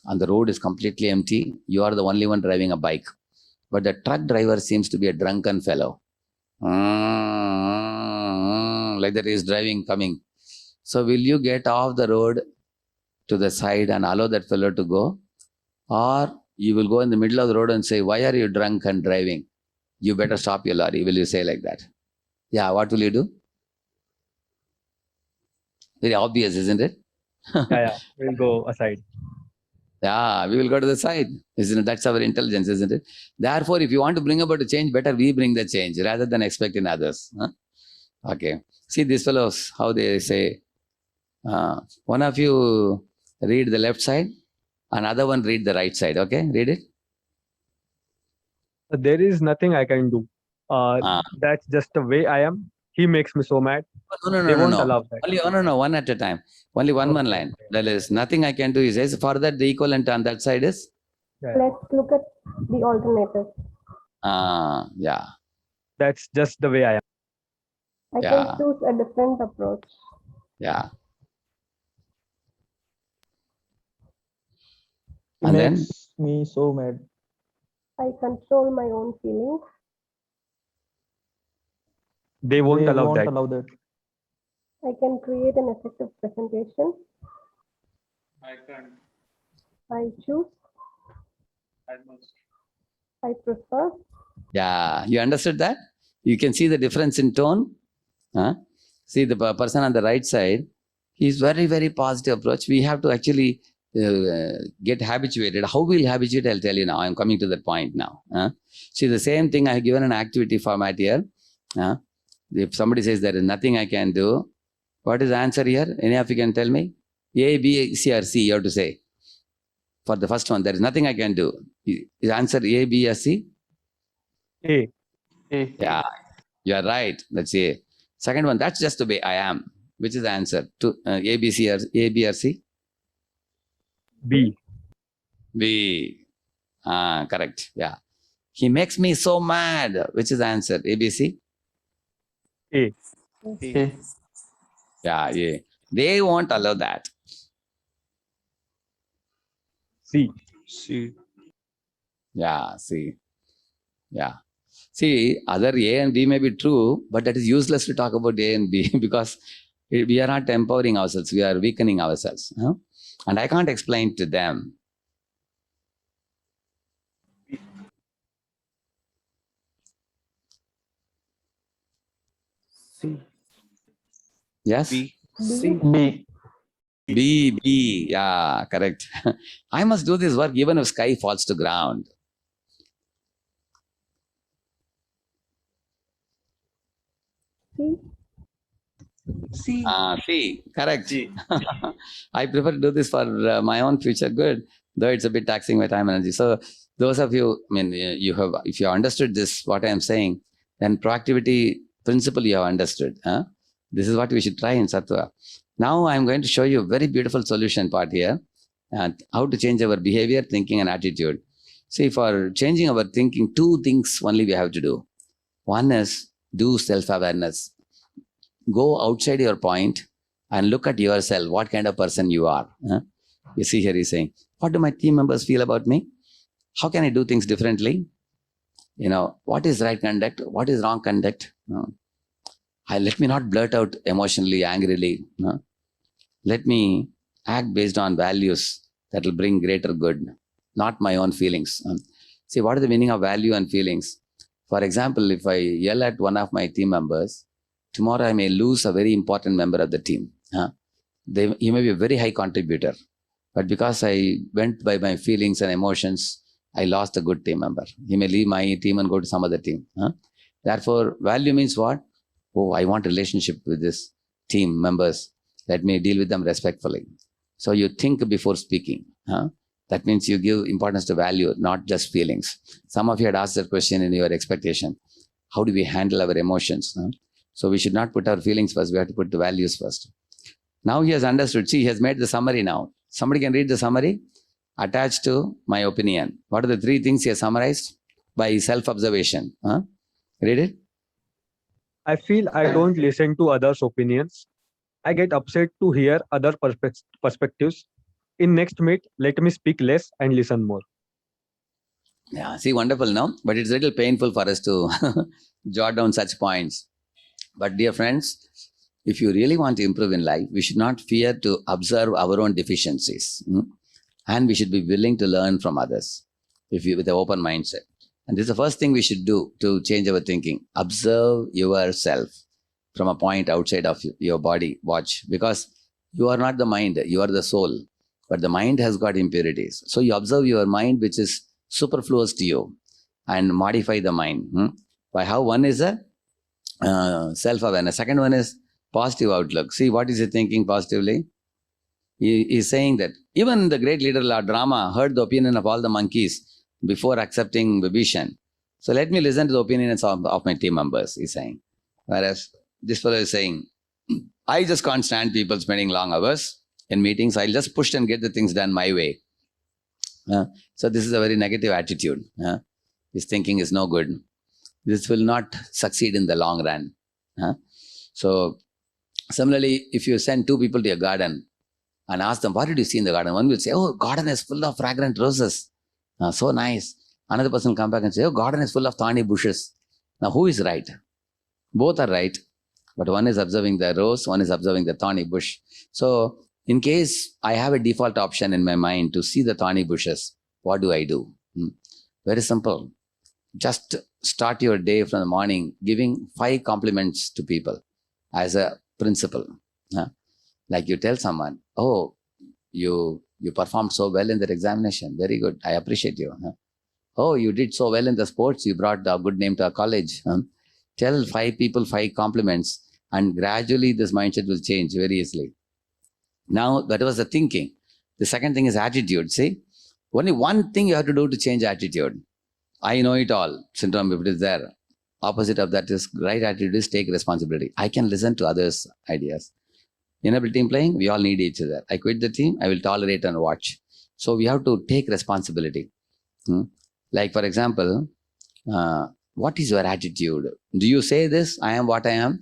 and the road is completely empty. You are the only one driving a bike. But the truck driver seems to be a drunken fellow. Like that he is driving, coming. So will you get off the road to the side and allow that fellow to go? Or you will go in the middle of the road and say, why are you drunk and driving? You better stop your lorry. Will you say like that? Yeah, what will you do? Very obvious, isn't it? Yeah, we'll go aside. Yeah, we will go to the side. Isn't it? That's our intelligence, isn't it? Therefore, if you want to bring about a change, better we bring the change rather than expecting others. Huh? Okay. See these fellows, how they say, one of you read the left side, another one read the right side. Okay, read it. There is nothing I can do. Ah. That's just the way I am. He makes me so mad. No, They won't allow that. Only, no, one at a time. Only one Okay. line. That is, nothing I can do. He says, for that, the equivalent on that side is? Let's look at the alternative. Yeah. That's just the way I am. I Yeah. can choose a different approach. Yeah. He And then? makes me so mad. I control my own feelings. They won't They allow won't that. allow that. I can create an effective presentation. I can't. I choose. I must. I prefer. Yeah. You understood that? You can see the difference in tone. Huh? See the person on the right side, he's very, very positive approach. We have to actually get habituated. How we'll habituate, I'll tell you now. I'm coming to that point now. See, the same thing, I have given an activity format here. If somebody says there is nothing I can do, what is the answer here? Any of you can tell me? A, B, C, or C, you have to say. For the first one, there is nothing I can do. Is answer A, B, or C? A. Yeah, you are right. That's A. Second one, that's just the way I am. Which is the answer? To A, B, C, or A, B, or C? B. B. Correct. Yeah. He makes me so mad. Which is the answer? A, B, C? A. A. Yeah, yeah. They won't allow that. C. See. Yeah, see. Yeah. See, other A and B may be true, but that is useless to talk about A and B because we are not empowering ourselves. We are weakening ourselves. Huh? And I can't explain to them. C. Yes? B. C. B. B. Yeah, correct. I must do this work even if sky falls to ground. C. C. C. Correct. G. I prefer to do this for my own future good, though it's a bit taxing my time and energy. So those of you, I mean, you have, if you understood this, what I am saying, then proactivity principle you have understood. Huh? This is what we should try in Sattva. Now I'm going to show you a very beautiful solution part here, how to change our behavior, thinking, and attitude. See, for changing our thinking, two things only we have to do. One is do self-awareness. Go outside your point and look at yourself, what kind of person you are. Huh? You see here he's saying, what do my team members feel about me? How can I do things differently? You know, what is right conduct? What is wrong conduct? Let me not blurt out emotionally, angrily. Let me act based on values that will bring greater good, not my own feelings. See, what is the meaning of value and feelings? For example, if I yell at one of my team members, tomorrow I may lose a very important member of the team. He may be a very high contributor, but because I went by my feelings and emotions, I lost a good team member. He may leave my team and go to some other team. Therefore, value means what? Oh, I want relationship with this team members. Let me deal with them respectfully. So you think before speaking. That means you give importance to value, not just feelings. Some of you had asked that question in your expectation. How do we handle our emotions? So we should not put our feelings first. We have to put the values first. Now he has understood. See, he has made the summary now. Somebody can read the summary attached to my opinion. What are the 3 things he has summarized? By self-observation. Read it. I feel I don't listen to others' opinions. I get upset to hear other perspectives. In next meet, let me speak less and listen more. Yeah, see, wonderful, no? But it's a little painful for us to jot down such points. But dear friends, if you really want to improve in life, we should not fear to observe our own deficiencies. And we should be willing to learn from others with an open mindset. And this is the first thing we should do to change our thinking. Observe yourself from a point outside of your body. Watch, because you are not the mind, you are the soul. But the mind has got impurities. So you observe your mind, which is superfluous to you, and modify the mind. By how one is a self-awareness. Second one is positive outlook. See, what is he thinking positively? He is saying that even the great leader Lord Rama heard the opinion of all the monkeys before accepting Vibhishan. So let me listen to the opinions of my team members, he's saying. Whereas this fellow is saying, I just can't stand people spending long hours in meetings. I'll just push and get the things done my way. So this is a very negative attitude. His thinking is no good. This will not succeed in the long run. So similarly, if you send 2 people to a garden and ask them, what did you see in the garden? One will say, oh, garden is full of fragrant roses. So nice. Another person will come back and say, oh, garden is full of thorny bushes. Now, who is right? Both are right. But one is observing the rose, one is observing the thorny bush. So in case I have a default option in my mind to see the thorny bushes, what do I do? Very simple. Just start your day from the morning giving 5 compliments to people as a principle. Like you tell someone, oh, you performed so well in that examination. Very good. I appreciate you. Oh, you did so well in the sports. You brought a good name to our college. Tell 5 people 5 compliments, and gradually this mindset will change very easily. Now, that was the thinking. The second thing is attitude. See, only one thing you have to do to change attitude. I know it all syndrome, if it is there. Opposite of that is right attitude is take responsibility. I can listen to others' ideas. Enable team playing, we all need each other. I quit the team, I will tolerate and watch. So we have to take responsibility. Like for example, what is your attitude? Do you say this, I am what I am?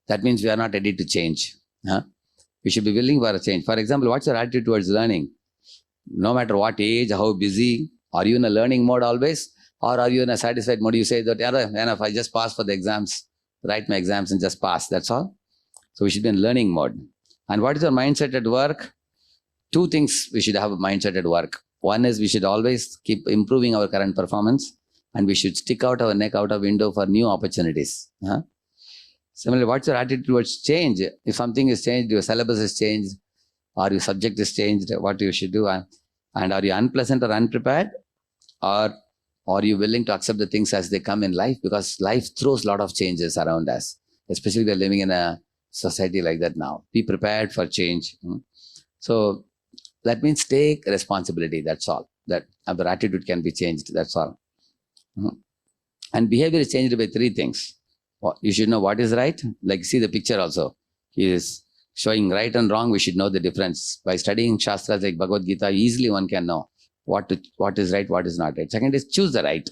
That means we are not ready to change. We should be willing for a change. For example, what's your attitude towards learning? No matter what age, how busy, are you in a learning mode always? Or are you in a satisfied mode? You say that, enough, I just pass for the exams, write my exams and just pass, that's all. So we should be in learning mode. And what is your mindset at work? 2 things we should have a mindset at work. One is we should always keep improving our current performance, and we should stick out our neck out of window for new opportunities. Similarly, what's your attitude towards change? If something is changed, your syllabus is changed, or your subject is changed, what you should do? And are you unpleasant or unprepared? Or are you willing to accept the things as they come in life? Because life throws a lot of changes around us, especially we are living in a society like that now. Be prepared for change. So that means take responsibility, that's all. That our attitude can be changed, that's all. And behavior is changed by 3 things. You should know what is right. Like see the picture also. He is showing right and wrong. We should know the difference. By studying Shastras like Bhagavad Gita, easily one can know what is right, what is not right. Second is choose the right.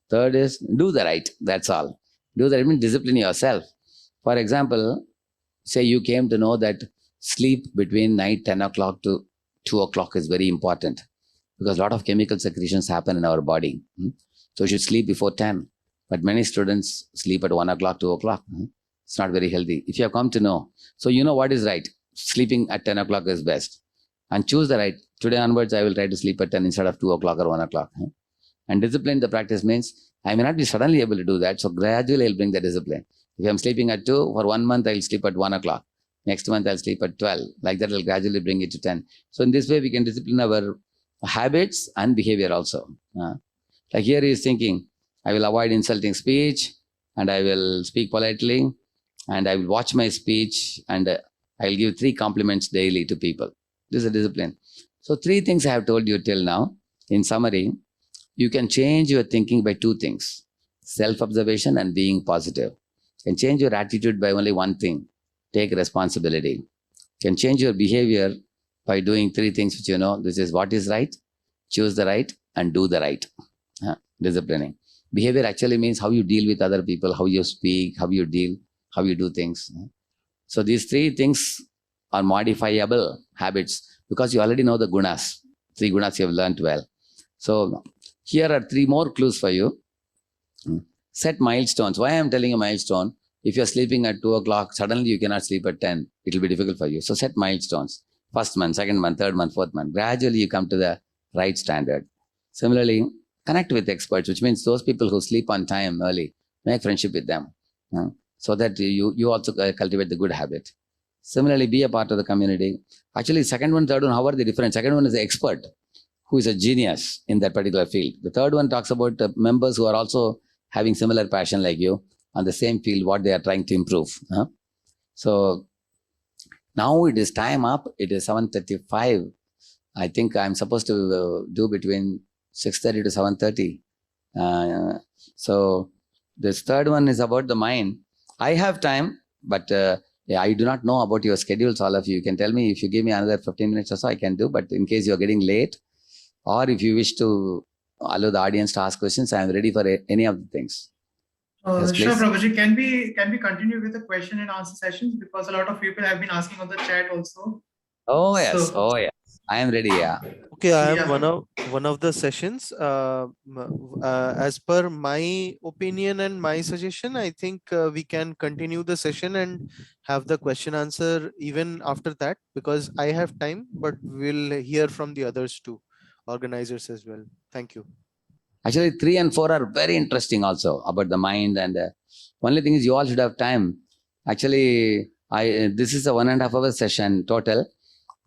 Third is do the right. That's all. Do the right means discipline yourself. For example, say you came to know that sleep between night 10 o'clock to 2 o'clock is very important, because a lot of chemical secretions happen in our body. So you should sleep before 10. But many students sleep at 1 o'clock, 2 o'clock. It's not very healthy. If you have come to know, so you know what is right. Sleeping at 10 o'clock is best. And choose the right. Today onwards, I will try to sleep at 10 instead of 2 o'clock or 1 o'clock. And discipline the practice means I may not be suddenly able to do that. So gradually I'll bring the discipline. If I'm sleeping at 2, for 1 month, I'll sleep at 1 o'clock. Next month, I'll sleep at 12. Like that, I'll gradually bring it to 10. So in this way, we can discipline our habits and behavior also. Like here he is thinking, I will avoid insulting speech, and I will speak politely, and I will watch my speech, and I'll give 3 compliments daily to people. This is a discipline. So 3 things I have told you till now. In summary, you can change your thinking by 2 things, self-observation and being positive. You can change your attitude by only 1 thing, take responsibility. You can change your behavior by doing 3 things which you know. This is what is right, choose the right, and do the right. Disciplining. Behavior actually means how you deal with other people, how you speak, how you deal, how you do things. So these 3 things are modifiable habits because you already know the gunas. 3 gunas you have learned well. So here are 3 more clues for you. Set milestones. Why I am telling a milestone? If you are sleeping at 2 o'clock, suddenly you cannot sleep at 10. It will be difficult for you. So set milestones. First month, second month, third month, fourth month. Gradually you come to the right standard. Similarly, connect with experts, which means those people who sleep on time early. Make friendship with them so that you also cultivate the good habit. Similarly, be a part of the community. Actually, second one, third one, how are they different? Second one is the expert who is a genius in that particular field. The third one talks about members who are also having similar passion like you on the same field, what they are trying to improve. So now it is time up. It is 7:35. I think I'm supposed to do between 6:30 to 7:30. So this third one is about the mind. I have time, but I do not know about your schedules, all of you. You can tell me if you give me another 15 minutes or so, I can do. But in case you're getting late, or if you wish to allow the audience to ask questions, I am ready for any of the things. Yes, Sure, please. Prabhuji. Can we continue with the question and answer sessions, because a lot of people have been asking on the chat also. Oh yes, So- oh yeah. I am ready. Yeah. Okay, I am Yeah. one of the sessions. As per my opinion and my suggestion, I think we can continue the session and have the question answer even after that, because I have time, but we'll hear from the others too, organizers as well. Thank you. Actually, 3 and 4 are very interesting also about the mind. And only thing is, you all should have time. Actually, this is a 1.5 hour session total,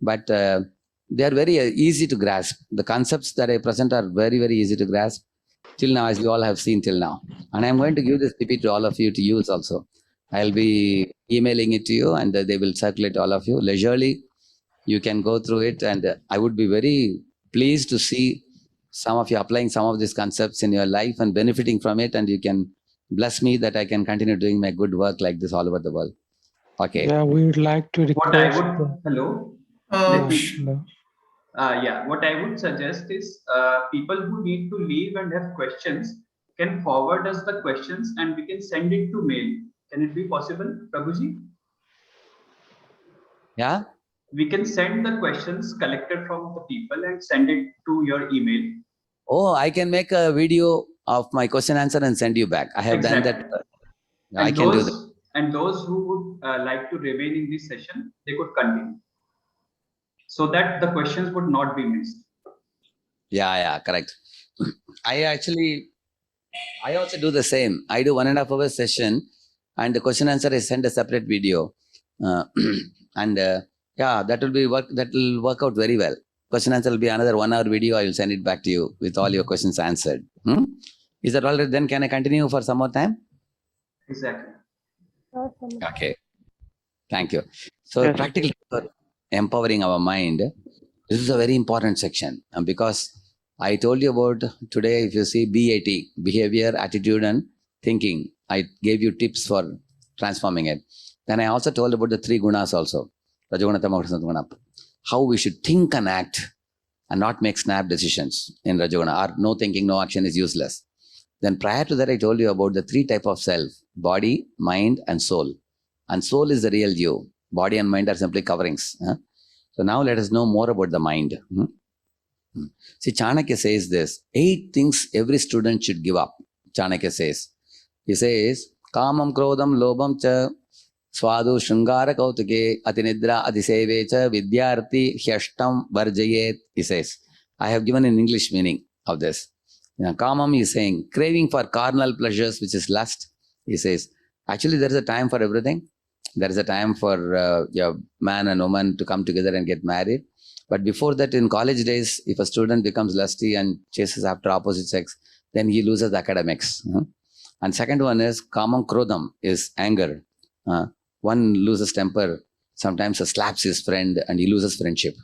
but they are very easy to grasp. The concepts that I present are very, very easy to grasp till now, as you all have seen till now. And I'm going to give this PPT to all of you to use also. I'll be emailing it to you, and they will circulate to all of you leisurely. You can go through it, and I would be very pleased to see some of you applying some of these concepts in your life and benefiting from it, and you can bless me that I can continue doing my good work like this all over the world. Okay. Yeah, we would like to What I request. would, hello? Uh, What I would suggest is people who need to leave and have questions can forward us the questions and we can send it to mail. Can it be possible, Prabhuji? Yeah. We can send the questions collected from the people and send it to your email. Oh, I can make a video of my question answer and send you back. I have done that. I can do that. And those who would like to remain in this session, they could continue, so that the questions would not be missed. Yeah, correct. I also do the same. I do 1.5 hour session, and the question answer I send a separate video, and that will work out very well. Question answer will be another 1 hour video. I will send it back to you with all your questions answered. Is that all right? Then can I continue for some more time? Exactly. Okay. Thank you. So Yes. practical empowering our mind. This is a very important section, because I told you about today. If you see BAT, behavior, attitude, and thinking, I gave you tips for transforming it. Then I also told about the 3 gunas also. Rajoguna, Tamoguna, Sattoguna. How we should think and act and not make snap decisions in Rajoguna, or no thinking, no action is useless. Then prior to that, I told you about the 3 types of self: body, mind, and soul. And soul is the real you. Body and mind are simply coverings. So now let us know more about the mind. See, Chanakya says this: 8 things every student should give up. Chanakya says. He says, Kamam, Krodam, Lobam, Cha, Swadu, Shringara, Kautuke, Atinidra, Adiseve, Cha, Vidyarthi, Hyashtam, Varjayet. He says. I have given an English meaning of this. Kamam is saying, craving for carnal pleasures, which is lust. He says, actually, there is a time for everything. There is a time for man and woman to come together and get married. But before that, in college days, if a student becomes lusty and chases after opposite sex, then he loses academics. And second one is Kamam Krodam, is anger. One loses temper, sometimes slaps his friend and he loses friendship.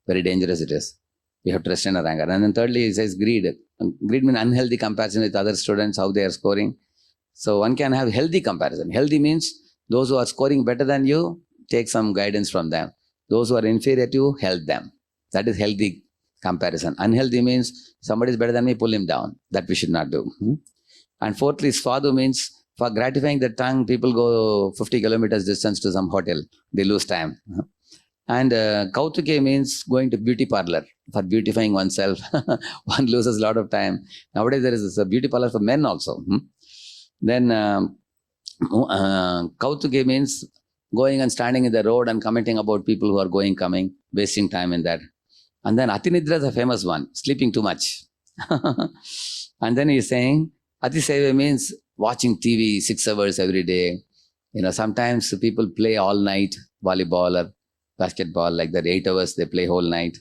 very dangerous it is. We have to restrain our anger. And then thirdly, he says greed. Greed means unhealthy comparison with other students, how they are scoring. So one can have healthy comparison. Healthy means those who are scoring better than you, take some guidance from them. Those who are inferior to you, help them. That is healthy comparison. Unhealthy means somebody is better than me, pull him down. That we should not do. And fourthly, svadu means for gratifying the tongue, people go 50 kilometers distance to some hotel. They lose time. And kautuke means going to beauty parlor for beautifying oneself. One loses a lot of time. Nowadays, there is a beauty parlor for men also. Then kautuke means going and standing in the road and commenting about people who are going, coming, wasting time in that. And then atinidra is a famous one, sleeping too much. And then he's saying, atiseva means watching TV 6 hours every day. Sometimes people play all night, volleyball or basketball, like that 8 hours they play whole night.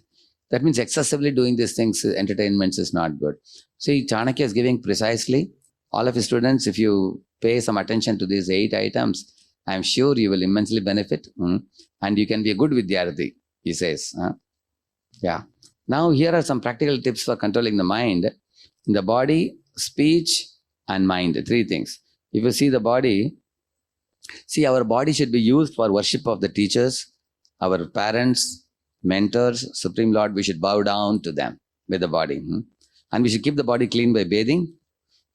That means excessively doing these things, entertainments is not good. See, Chanakya is giving precisely, all of his students, if you pay some attention to these 8 items, I'm sure you will immensely benefit and you can be a good Vidyarthi, he says. Yeah. Now here are some practical tips for controlling the mind. In the body, speech and mind, 3 things. If you see the body, our body should be used for worship of the teachers, our parents, mentors, Supreme Lord. We should bow down to them with the body. And we should keep the body clean by bathing.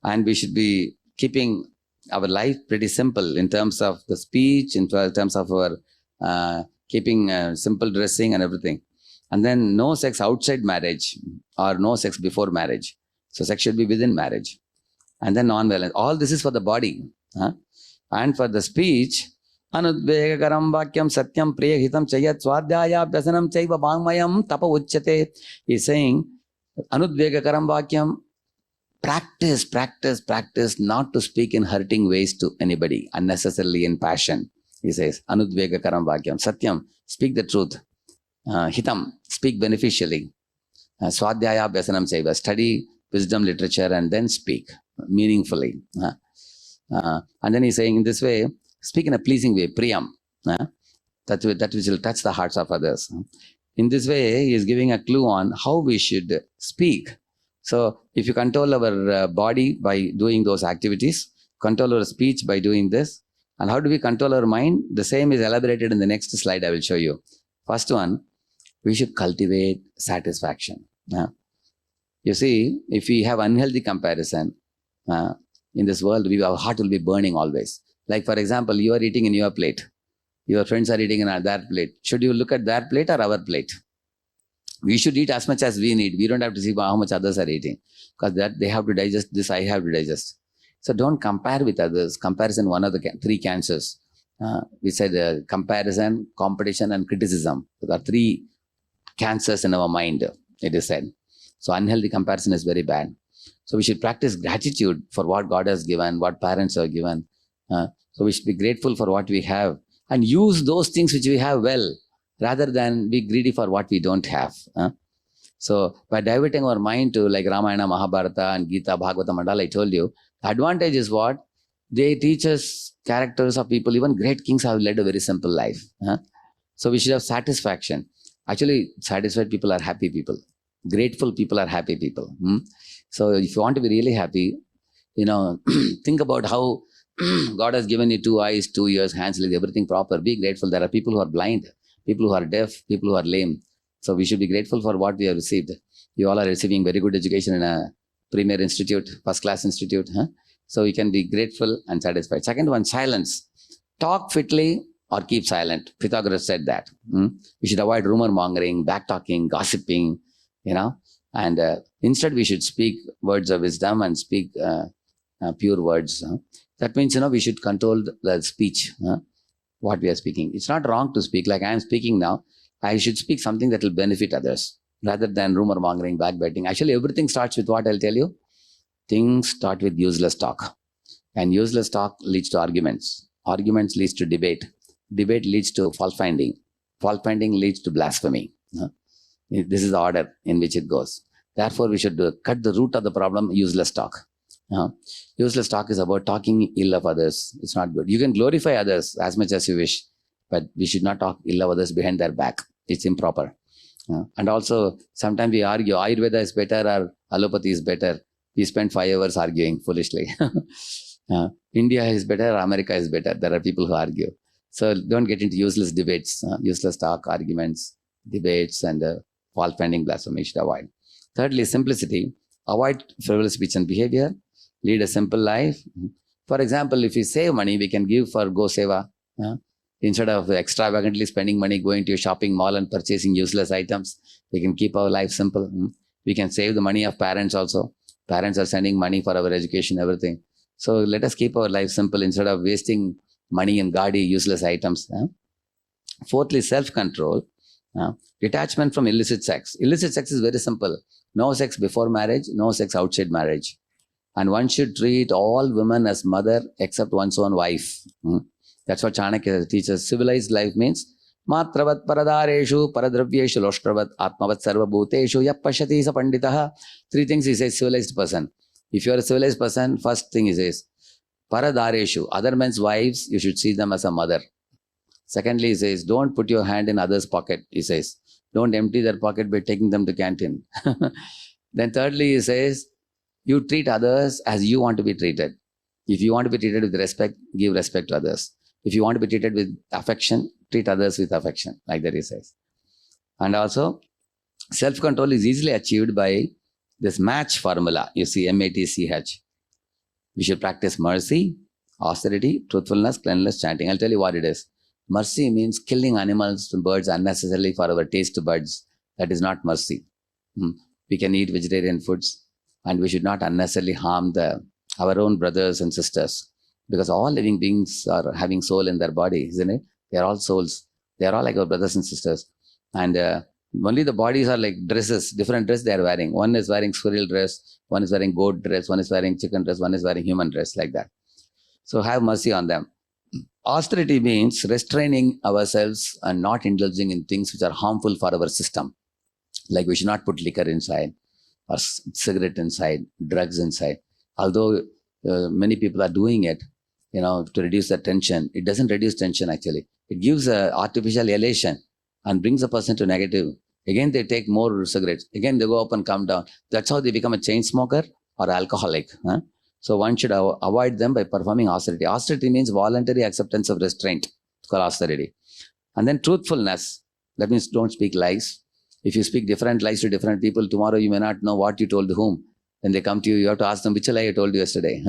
And we should be keeping our life pretty simple in terms of the speech, in terms of our keeping simple dressing and everything. And then no sex outside marriage or no sex before marriage. So sex should be within marriage. And then non-violence. All this is for the body. And for the speech, anudvegakaram vakyam satyam priyahitam chayat swadhyaya abhyasanam chaiva vangmayam tapa uchyate. He's saying, anudvegakaram vakyam, practice not to speak in hurting ways to anybody, unnecessarily in passion. He says, anudvegakaram vakyam satyam, speak the truth. Hitam, speak beneficially. Swadhyaya abhyasanam chaiva, study wisdom literature and then speak meaningfully. And then he's saying in this way, speak in a pleasing way, priyam. That which will touch the hearts of others. In this way, he is giving a clue on how we should speak. So if you control our body by doing those activities, control our speech by doing this, and how do we control our mind? The same is elaborated in the next slide I will show you. First one, we should cultivate satisfaction. You see, if we have unhealthy comparison in this world, our heart will be burning always. Like for example, you are eating in your plate. Your friends are eating in their plate. Should you look at their plate or our plate? We should eat as much as we need. We don't have to see how much others are eating. Because that they have to digest, this I have to digest. So don't compare with others. Comparison, one of the 3 cancers. We said comparison, competition and criticism. There are 3 cancers in our mind, it is said. So unhealthy comparison is very bad. So we should practice gratitude for what God has given, what parents have given. So we should be grateful for what we have and use those things which we have well, rather than be greedy for what we don't have. So by diverting our mind to like Ramayana, Mahabharata and Gita, Bhagavata, Mandala, I told you, the advantage is what? They teach us characters of people. Even great kings have led a very simple life. So we should have satisfaction. Actually, satisfied people are happy people. Grateful people are happy people. So if you want to be really happy, think about how God has given you 2 eyes, 2 ears, hands, legs, everything proper. Be grateful. There are people who are blind, people who are deaf, people who are lame. So we should be grateful for what we have received. You all are receiving very good education in a premier institute, first class institute. So we can be grateful and satisfied. Second one, silence. Talk fitly or keep silent. Pythagoras said that. We should avoid rumor mongering, back talking, gossiping, and instead we should speak words of wisdom and speak pure words. That means, we should control the speech, what we are speaking. It's not wrong to speak. Like I am speaking now, I should speak something that will benefit others rather than rumor mongering, backbiting. Actually, everything starts with what I'll tell you. Things start with useless talk. And useless talk leads to arguments. Arguments leads to debate. Debate leads to fault finding. Fault finding leads to blasphemy. This is the order in which it goes. Therefore, we should cut the root of the problem, useless talk. Useless talk is about talking ill of others. It's not good. You can glorify others as much as you wish, but we should not talk ill of others behind their back. It's improper. And also, sometimes we argue Ayurveda is better or allopathy is better. We spend 5 hours arguing foolishly. India is better, America is better. There are people who argue. So don't get into useless debates, useless talk, arguments, debates, and fault-finding blasphemy. You should avoid. Thirdly, simplicity. Avoid frivolous speech and behavior. Lead a simple life. For example, if we save money, we can give for Go Seva. Instead of extravagantly spending money going to a shopping mall and purchasing useless items, we can keep our life simple. We can save the money of parents also. Parents are sending money for our education, everything. So let us keep our life simple instead of wasting money in gaudy, useless items. Fourthly, self-control. Detachment from illicit sex. Illicit sex is very simple. No sex before marriage, no sex outside marriage. And one should treat all women as mother except one's own wife. That's what Chanakya teaches. Civilized life means Matravat paradareshu paradravyeshu loshtravat atmavat sarva bhuteshu yapashati sa panditaha. 3 things he says, civilized person. If you are a civilized person, first thing he says, paradareshu, other men's wives, you should see them as a mother. Secondly, he says, don't put your hand in others' pocket, he says. Don't empty their pocket by taking them to canteen. Then thirdly, he says, you treat others as you want to be treated. If you want to be treated with respect, give respect to others. If you want to be treated with affection, treat others with affection, like that he says. And also, self-control is easily achieved by this match formula. You see, MATCH. We should practice mercy, austerity, truthfulness, cleanliness, chanting. I'll tell you what it is. Mercy means killing animals and birds unnecessarily for our taste buds. That is not mercy. We can eat vegetarian foods and we should not unnecessarily harm our own brothers and sisters, because all living beings are having soul in their body, isn't it? They are all souls. They are all like our brothers and sisters. And only the bodies are like dresses, different dress they are wearing. One is wearing squirrel dress, one is wearing goat dress, one is wearing chicken dress, one is wearing human dress, like that. So have mercy on them. Austerity means restraining ourselves and not indulging in things which are harmful for our system. Like we should not put liquor inside, or cigarette inside, drugs inside. Although many people are doing it, to reduce the tension. It doesn't reduce tension actually. It gives artificial elation and brings a person to negative. Again, they take more cigarettes. Again, they go up and come down. That's how they become a chain smoker or alcoholic. So one should avoid them by performing austerity. Austerity means voluntary acceptance of restraint. It's called austerity. And then truthfulness. That means don't speak lies. If you speak different lies to different people, tomorrow you may not know what you told whom. When they come to you, you have to ask them, which lie I told you yesterday.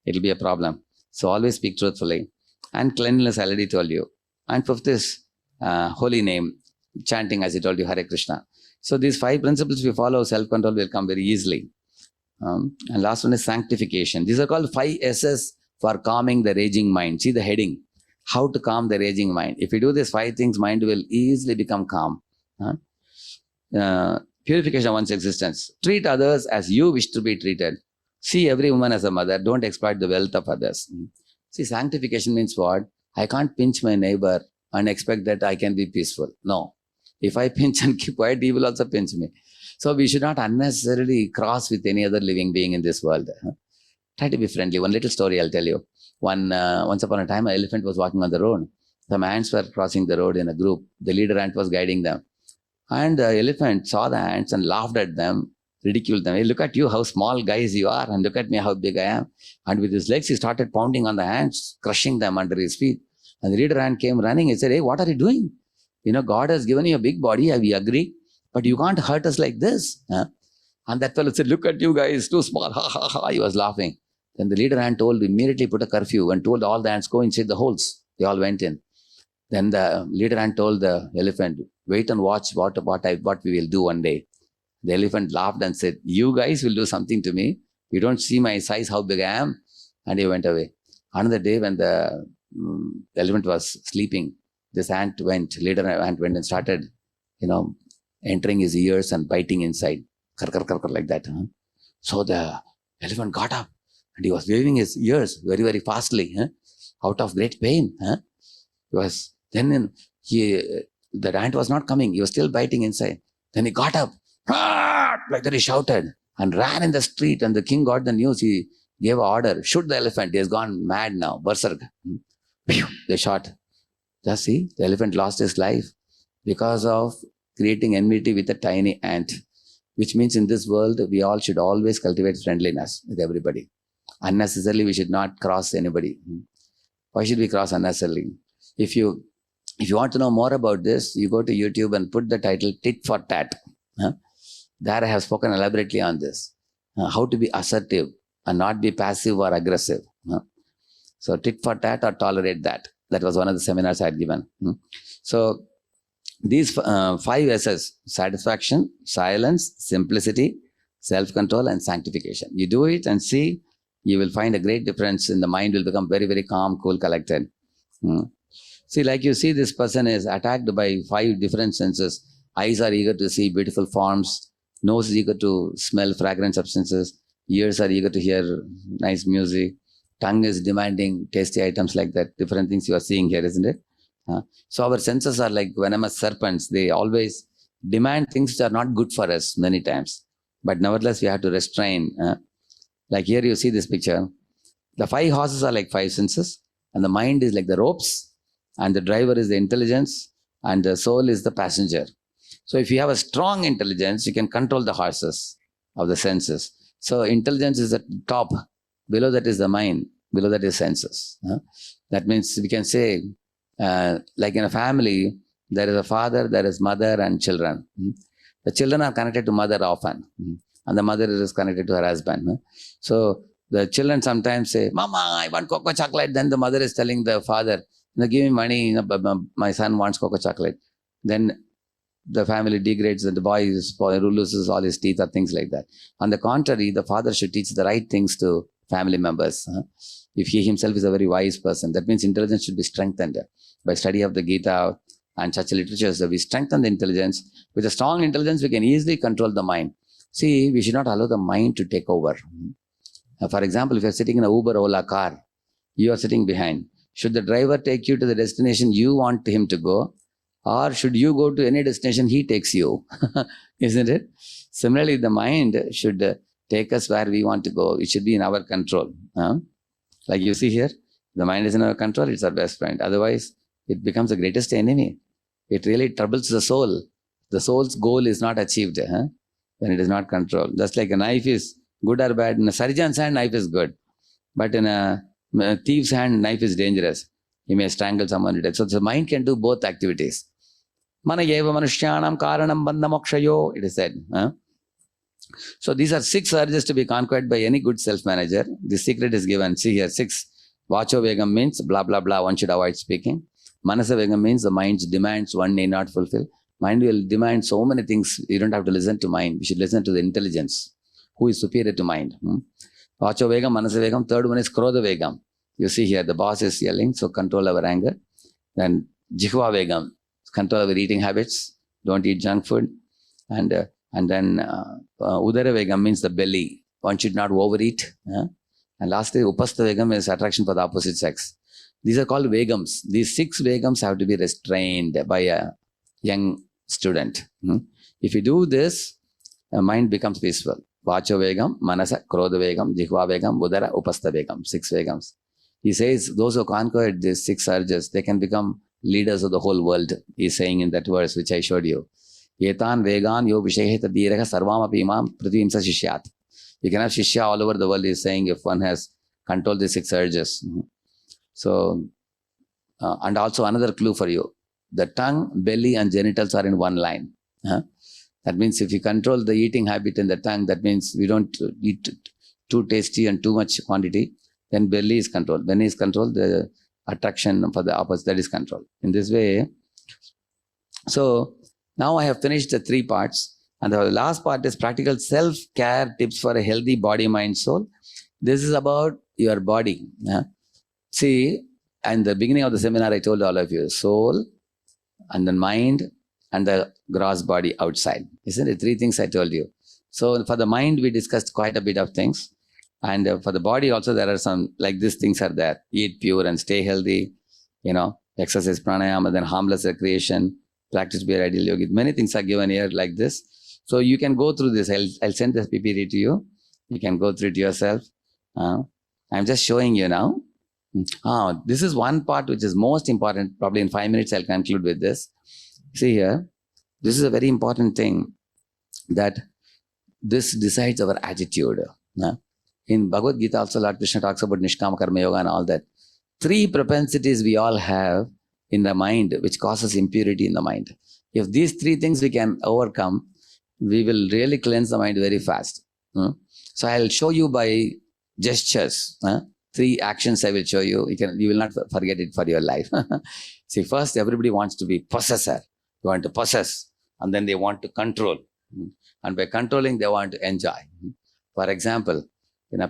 It'll be a problem. So always speak truthfully. And cleanliness, I already told you. And fifth is holy name, chanting as I told you, Hare Krishna. So these 5 principles we follow, self-control will come very easily. And last one is sanctification. These are called 5 S's for calming the raging mind. See the heading, how to calm the raging mind. If you do these 5 things, mind will easily become calm. Purification of one's existence. Treat others as you wish to be treated. See every woman as a mother. Don't exploit the wealth of others. See, sanctification means what? I can't pinch my neighbor and expect that I can be peaceful. No. If I pinch and keep quiet, he will also pinch me. So we should not unnecessarily cross with any other living being in this world. Try to be friendly. One little story I'll tell you. Once upon a time, an elephant was walking on the road. Some ants were crossing the road in a group. The leader ant was guiding them. And the elephant saw the ants and laughed at them, ridiculed them. Hey, look at you, how small guys you are, and look at me, how big I am. And with his legs, he started pounding on the ants, crushing them under his feet. And the leader ant came running and said, hey, what are you doing? God has given you a big body, we agree, but you can't hurt us like this. And that fellow said, look at you guys, too small, ha ha ha, he was laughing. Then the leader ant immediately put a curfew and told all the ants, go inside the holes. They all went in. Then the leader ant told the elephant, wait and watch what we will do one day. The elephant laughed and said, you guys will do something to me. You don't see my size, how big I am. And he went away. Another day when the elephant was sleeping, this leader ant went and started, entering his ears and biting inside. Like that. So the elephant got up and he was waving his ears very, very fastly, out of great pain. The ant was not coming. He was still biting inside. Then he got up, like that he shouted and ran in the street, and the king got the news. He gave an order, shoot the elephant. He has gone mad now, berserk. They shot. Just see, the elephant lost his life because of creating enmity with a tiny ant, which means in this world, we all should always cultivate friendliness with everybody. Unnecessarily, we should not cross anybody. Why should we cross unnecessarily? If you want to know more about this, you go to YouTube and put the title Tit for Tat. There I have spoken elaborately on this. How to be assertive and not be passive or aggressive. So tit for tat or tolerate that. That was one of the seminars I had given. So these 5 S's: satisfaction, silence, simplicity, self-control, and sanctification. You do it and see, you will find a great difference in the mind will become very, very calm, cool, collected. See, like you see, this person is attacked by 5 different senses. Eyes are eager to see beautiful forms. Nose is eager to smell fragrant substances. Ears are eager to hear nice music. Tongue is demanding tasty items like that. Different things you are seeing here, isn't it? So our senses are like venomous serpents. They always demand things that are not good for us many times. But nevertheless, we have to restrain. Like here you see this picture. The 5 horses are like 5 senses. And the mind is like the ropes. And the driver is the intelligence. And the soul is the passenger. So if you have a strong intelligence, you can control the horses of the senses. So intelligence is at the top. Below that is the mind. Below that is senses. That means we can say, like in a family, there is a father, there is mother and children. The children are connected to mother often. And the mother is connected to her husband. So the children sometimes say, Mama, I want Cocoa chocolate. Then the mother is telling the father, give me money. My son wants Cocoa chocolate. Then the family degrades and the boy loses all his teeth or things like that. On the contrary, the father should teach the right things to family members. If he himself is a very wise person, that means intelligence should be strengthened by study of the Gita and such literatures. We strengthen the intelligence. With a strong intelligence, we can easily control the mind. See, we should not allow the mind to take over. For example, if you are sitting in a Uber Ola car, you are sitting behind. Should the driver take you to the destination you want him to go? Or should you go to any destination he takes you? Isn't it? Similarly, the mind should take us where we want to go. It should be in our control. Like you see here, the mind is in our control, it's our best friend. Otherwise, it becomes the greatest enemy. It really troubles the soul. The soul's goal is not achieved when it is not controlled. Just like a knife is good or bad. In a surgeon's hand, knife is good. But in a thief's hand, knife is dangerous. He may strangle someone to death. So the mind can do both activities. Manayeva manushyanam karanam bandhamokshayo, it is said. So these are 6 urges to be conquered by any good self-manager. The secret is given. See here, 6. Vacho vegam means blah, blah, blah. One should avoid speaking. Manasa vegam means the mind's demands one need not fulfill. Mind will demand so many things. You don't have to listen to mind. You should listen to the intelligence, who is superior to mind. Vacho vegam, manasa vegam. 3rd one is krodha vegam. You see here, the boss is yelling, so control our anger. Then jihva vegam, control our eating habits. Don't eat junk food. And then udara vegam means the belly. One should not overeat. And lastly, upastha vegam is attraction for the opposite sex. These are called vegams. These 6 vegams have to be restrained by a young student. If you do this, mind becomes peaceful. Vacho vegam, manasa, krodha vegam, jihva vegam, udara, upastha vegam. 6 vegams. He says those who conquered these 6 urges, they can become leaders of the whole world. He's saying in that verse which I showed you. Yetan vegan yo visheheta dhiraha sarvam api imam prativimsa shishyat. You can have shishya all over the world, he's saying, if one has controlled the 6 urges. So, and also another clue for you. The tongue, belly and genitals are in one line. That means if you control the eating habit in the tongue, that means we don't eat too tasty and too much quantity. Then belly is controlled. When is controlled, the attraction for the opposite, that is controlled. In this way, so now I have finished the 3 parts. And the last part is practical self-care tips for a healthy body, mind, soul. This is about your body. See, in the beginning of the seminar, I told all of you, soul, and then mind, and the gross body outside. Isn't it? 3 things I told you. So for the mind, we discussed quite a bit of things. And for the body also, there are some, like these things are there. Eat pure and stay healthy, exercise pranayama, then harmless recreation, practice be an ideal yogi. Many things are given here like this. So you can go through this. I'll send this PPT to you. You can go through it yourself. I'm just showing you now. This is one part which is most important. Probably in 5 minutes, I'll conclude with this. See here, This is a very important thing, that this decides our attitude. In Bhagavad Gita also, Lord Krishna talks about Nishkama Karma Yoga and all that. 3 propensities we all have in the mind, which causes impurity in the mind. If these 3 things we can overcome, we will really cleanse the mind very fast. So I'll show you by gestures. 3 actions I will show you. You will not forget it for your life. See, first everybody wants to be possessor. They want to possess, and then they want to control. And by controlling, they want to enjoy. For example,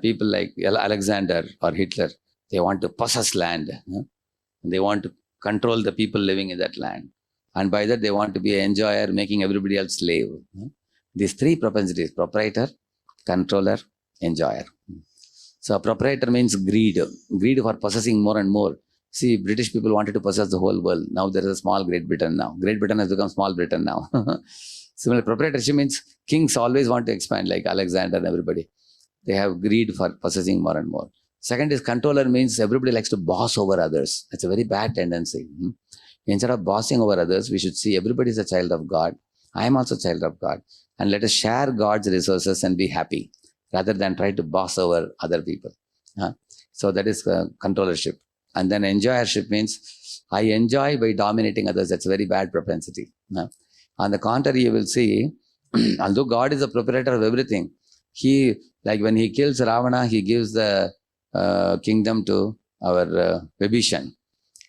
people like Alexander or Hitler, they want to possess land. They want to control the people living in that land. And by that, they want to be an enjoyer, making everybody else slave. These 3 propensities: proprietor, controller, enjoyer. So a proprietor means greed. Greed for possessing more and more. See, British people wanted to possess the whole world. Now there is a small Great Britain now. Great Britain has become small Britain now. Similar, proprietorship means kings always want to expand, like Alexander and everybody. They have greed for possessing more and more. Second is controller, means everybody likes to boss over others. It's a very bad tendency. Instead of bossing over others, we should see everybody is a child of God. I am also a child of God. And let us share God's resources and be happy, rather than try to boss over other people. So that is controllership. And then enjoyership means I enjoy by dominating others. That's a very bad propensity. On the contrary, you will see, although God is the proprietor of everything, he, like when he kills Ravana, he gives the kingdom to our Vibhishan.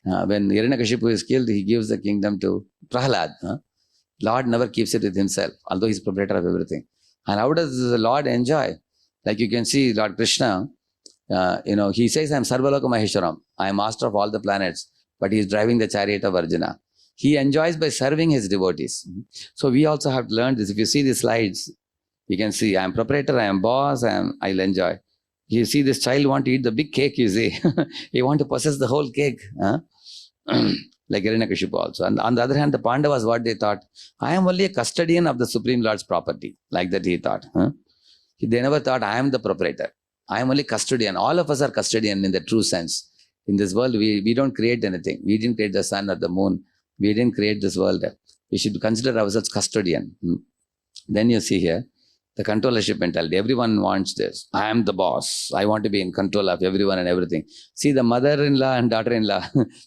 When Hiranyakashipu is killed, he gives the kingdom to Prahlad. Lord never keeps it with himself, although he's proprietor of everything. And how does the Lord enjoy? Like you can see Lord Krishna, he says, I am Sarvaloka Maheshwaram. I am master of all the planets, but he is driving the chariot of Arjuna. He enjoys by serving his devotees. So we also have learned this. If you see the slides, you can see I am proprietor, I am boss, I'll enjoy. You see this child want to eat the big cake, you see. He want to possess the whole cake. Like Hiranyakashipu also. And on the other hand, the Pandavas, what they thought, I am only a custodian of the Supreme Lord's property. Like that he thought. They never thought, I am the proprietor. I am only custodian. All of us are custodian in the true sense. In this world, we don't create anything. We didn't create the sun or the moon. We didn't create this world. We should consider ourselves custodian. Then you see here, the controllership mentality. Everyone wants this. I am the boss. I want to be in control of everyone and everything. See, the mother-in-law and daughter-in-law,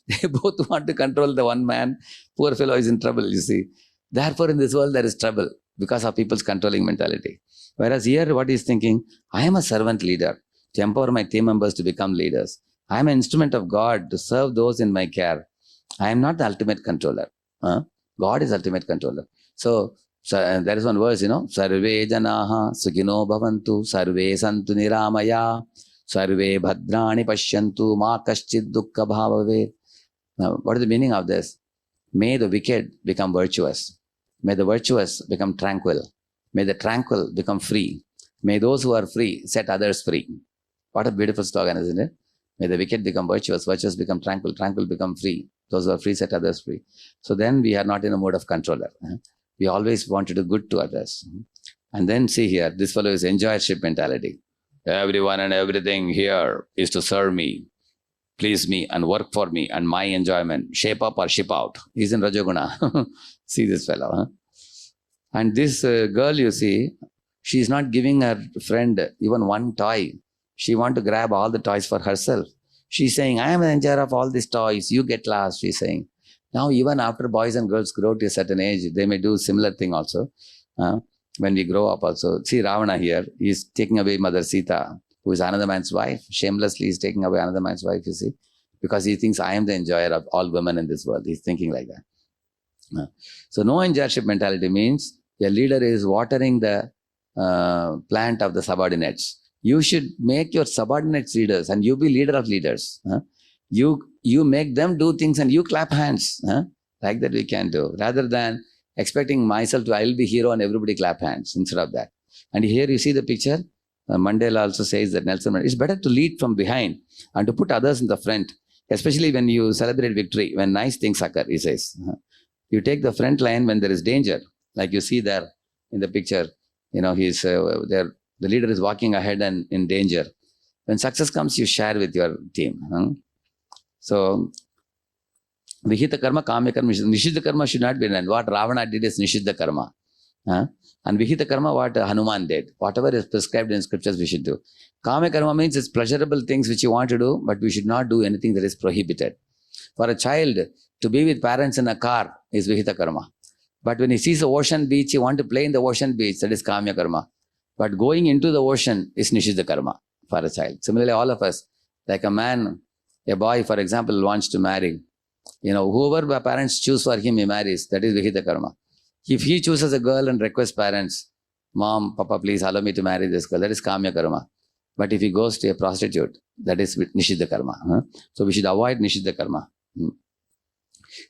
they both want to control the one man. Poor fellow is in trouble, you see. Therefore, in this world, there is trouble because of people's controlling mentality. Whereas here, what he's thinking, I am a servant leader to empower my team members to become leaders. I am an instrument of God to serve those in my care. I am not the ultimate controller. God is ultimate controller. So there is one verse, Sarve janaha sukhino bhavantu, sarve santu niramaya, sarve bhadrani pashyantu, ma kaschid dukkha bhavave. Now, what is the meaning of this? May the wicked become virtuous. May the virtuous become tranquil. May the tranquil become free. May those who are free set others free. What a beautiful slogan, isn't it? May the wicked become virtuous, virtuous become tranquil, tranquil become free. Those who are free set others free. So then we are not in a mode of controller. We always want to do good to others. And then see here, this fellow is enjoyership mentality. Everyone and everything here is to serve me, please me, and work for me and my enjoyment. Shape up or ship out. He's in Rajoguna. See this fellow. And this girl, you see, she is not giving her friend even one toy. She wants to grab all the toys for herself. She's saying, I am an enjoyer of all these toys. You get last, she's saying. Now, even after boys and girls grow to a certain age, they may do similar thing also. When we grow up also. See Ravana here, he's taking away Mother Sita, who is another man's wife. Shamelessly, he's taking away another man's wife, you see. Because he thinks, I am the enjoyer of all women in this world. He's thinking like that. So, no enjoyership mentality means a leader is watering the plant of the subordinates. You should make your subordinates leaders and you be leader of leaders. You make them do things and you clap hands. Like that we can do. Rather than expecting myself to, I will be hero and everybody clap hands instead of that. And here you see the picture. Mandela also says that Nelson Mandela, it's better to lead from behind and to put others in the front, especially when you celebrate victory, when nice things occur, he says. You take the front line when there is danger. Like you see there in the picture, he's there. The leader is walking ahead and in danger. When success comes, you share with your team. So Vihita karma, kamya karma, Nishidha karma should not be done. What Ravana did is Nishidha karma. And Vihita karma, what Hanuman did. Whatever is prescribed in scriptures, we should do. Kamya karma means it's pleasurable things which you want to do, but we should not do anything that is prohibited. For a child to be with parents in a car is Vihita karma. But when he sees the ocean beach, he wants to play in the ocean beach, that is Kamya karma. But going into the ocean is Nishidha karma for a child. Similarly, all of us, like a man, a boy, for example, wants to marry. Whoever the parents choose for him, he marries. That is Vihita karma. If he chooses a girl and requests parents, Mom, Papa, please allow me to marry this girl, that is Kamya karma. But if he goes to a prostitute, that is Nishidha karma. So we should avoid Nishidha karma.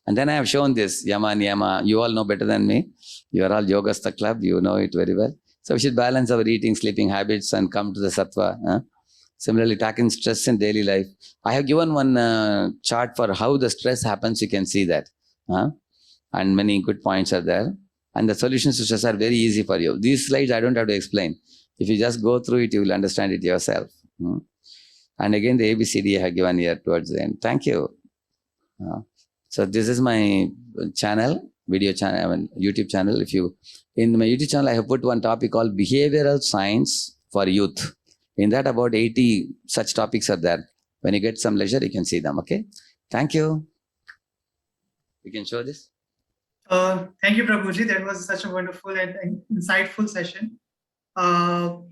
And then I have shown this, Yama and Yama. You all know better than me. You are all Yogastha Club. You know it very well. So we should balance our eating, sleeping habits and come to the Sattva. Similarly, tackling stress in daily life. I have given one chart for how the stress happens. You can see that. And many good points are there. And the solutions to stress are very easy for you. These slides I don't have to explain. If you just go through it, you will understand it yourself. And again, the ABCD I have given here towards the end. Thank you. So this is my channel, video channel, YouTube channel. In my YouTube channel, I have put one topic called Behavioral Science for Youth. In that, about 80 such topics are there. When you get some leisure, you can see them. Okay. Thank you. You can show this. Thank you, Prabhuji. That was such a wonderful and insightful session.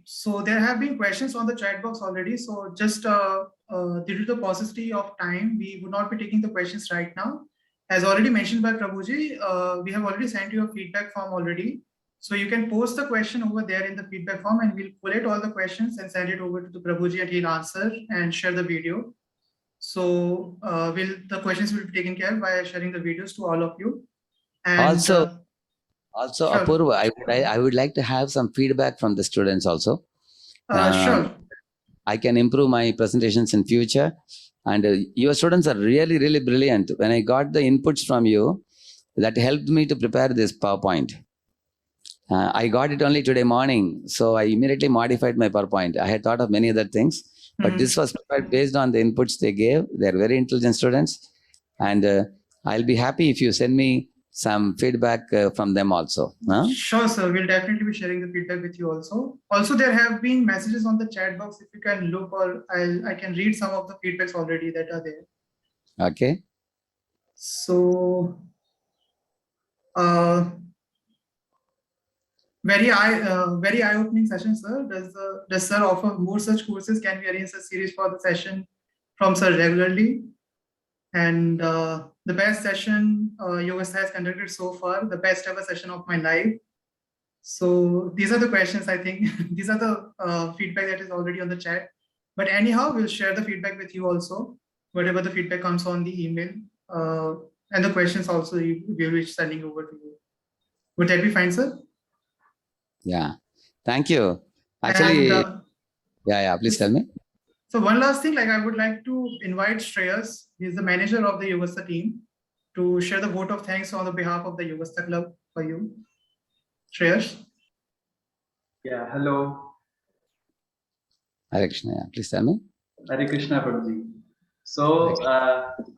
So there have been questions on the chat box already. So just due to the paucity of time, we would not be taking the questions right now. As already mentioned by Prabhuji, we have already sent you a feedback form already. So you can post the question over there in the feedback form and we'll collate all the questions and send it over to the Prabhuji and he'll answer and share the video. So the questions will be taken care of by sharing the videos to all of you. And, also, sure. Apurva, I would like to have some feedback from the students also. Sure. I can improve my presentations in future. And your students are really, really brilliant. When I got the inputs from you, that helped me to prepare this PowerPoint. I got it only today morning, so I immediately modified my PowerPoint. I had thought of many other things, but this was prepared based on the inputs they gave. They're very intelligent students. And I'll be happy if you send me some feedback from them also. Sure, sir. We'll definitely be sharing the feedback with you also. Also, there have been messages on the chat box. If you can look, or I can read some of the feedbacks already that are there. Okay. So, very eye-opening session, sir. Does sir offer more such courses? Can we arrange a series for the session from sir regularly? And the best session Yogastha has conducted so far, the best ever session of my life. So these are the questions, I think. These are the feedback that is already on the chat. But anyhow, we'll share the feedback with you also, whatever the feedback comes on the email. And the questions also we will be sending over to you. Would that be fine, sir? Yeah. Thank you. Actually, and, yeah, please tell me. So one last thing, I would like to invite Shreyas, he's the manager of the Yogastha team, to share the vote of thanks on the behalf of the Yogastha Club for you. Shreyas? Yeah, hello. Hare Krishna, please tell me. Hare Krishna, Prabhuji. So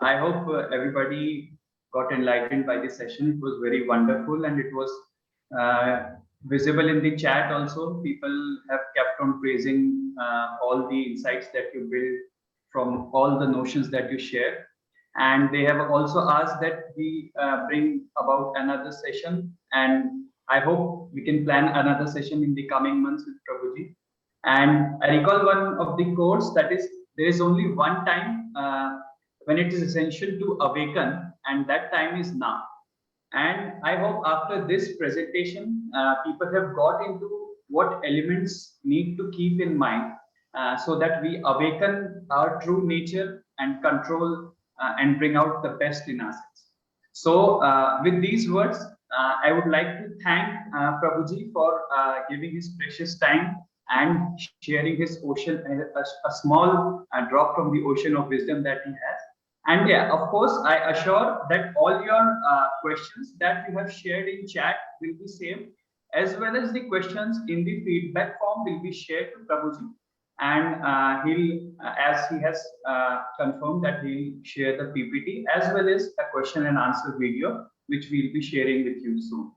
I hope everybody got enlightened by this session. It was very wonderful and it was visible in the chat also. People have kept on praising all the insights that you build from all the notions that you share. And they have also asked that we bring about another session. And I hope we can plan another session in the coming months with Prabhuji. And I recall one of the quotes, that is, there is only one time when it is essential to awaken, and that time is now. And I hope after this presentation, people have got into what elements need to keep in mind so that we awaken our true nature and control and bring out the best in ourselves. So with these words, I would like to thank Prabhuji for giving his precious time and sharing his ocean, a small drop from the ocean of wisdom that he has. And yeah, of course, I assure that all your questions that you have shared in chat will be saved, as well as the questions in the feedback form will be shared to Prabhuji. and he'll, as he has confirmed that he'll share the PPT as well as a question and answer video, which we'll be sharing with you soon.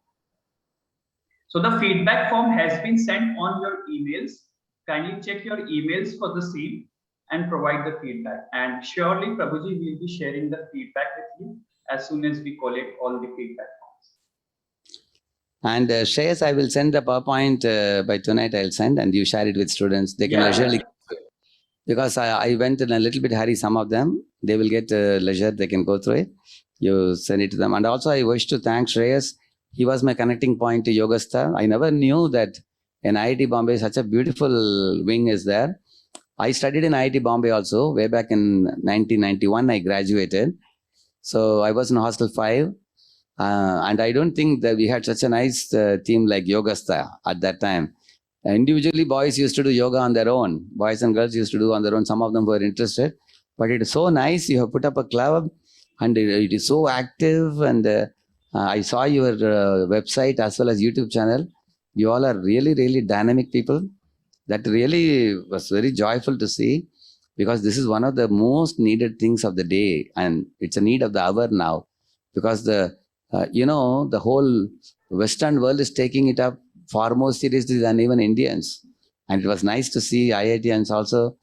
So the feedback form has been sent on your emails. Kindly check your emails for the same and provide the feedback. And surely Prabhuji will be sharing the feedback with you as soon as we collect all the feedback forms. And Shreyas, I will send the PowerPoint by tonight. I'll send and you share it with students. They can leisurely, because I went in a little bit hurry. Some of them, they will get leisure. They can go through it. You send it to them. And also I wish to thank Shreyas. He was my connecting point to Yogastha. I never knew that in IIT Bombay, such a beautiful wing is there. I studied in IIT Bombay also. Way back in 1991, I graduated. So I was in Hostel 5. And I don't think that we had such a nice team like Yogastha at that time. Individually, boys used to do yoga on their own. Boys and girls used to do on their own. Some of them were interested. But it is so nice. You have put up a club and it is so active. And I saw your website as well as YouTube channel. You all are really, really dynamic people. That really was very joyful to see, because this is one of the most needed things of the day. And it's a need of the hour now, because the whole Western world is taking it up far more seriously than even Indians. And it was nice to see IITians also,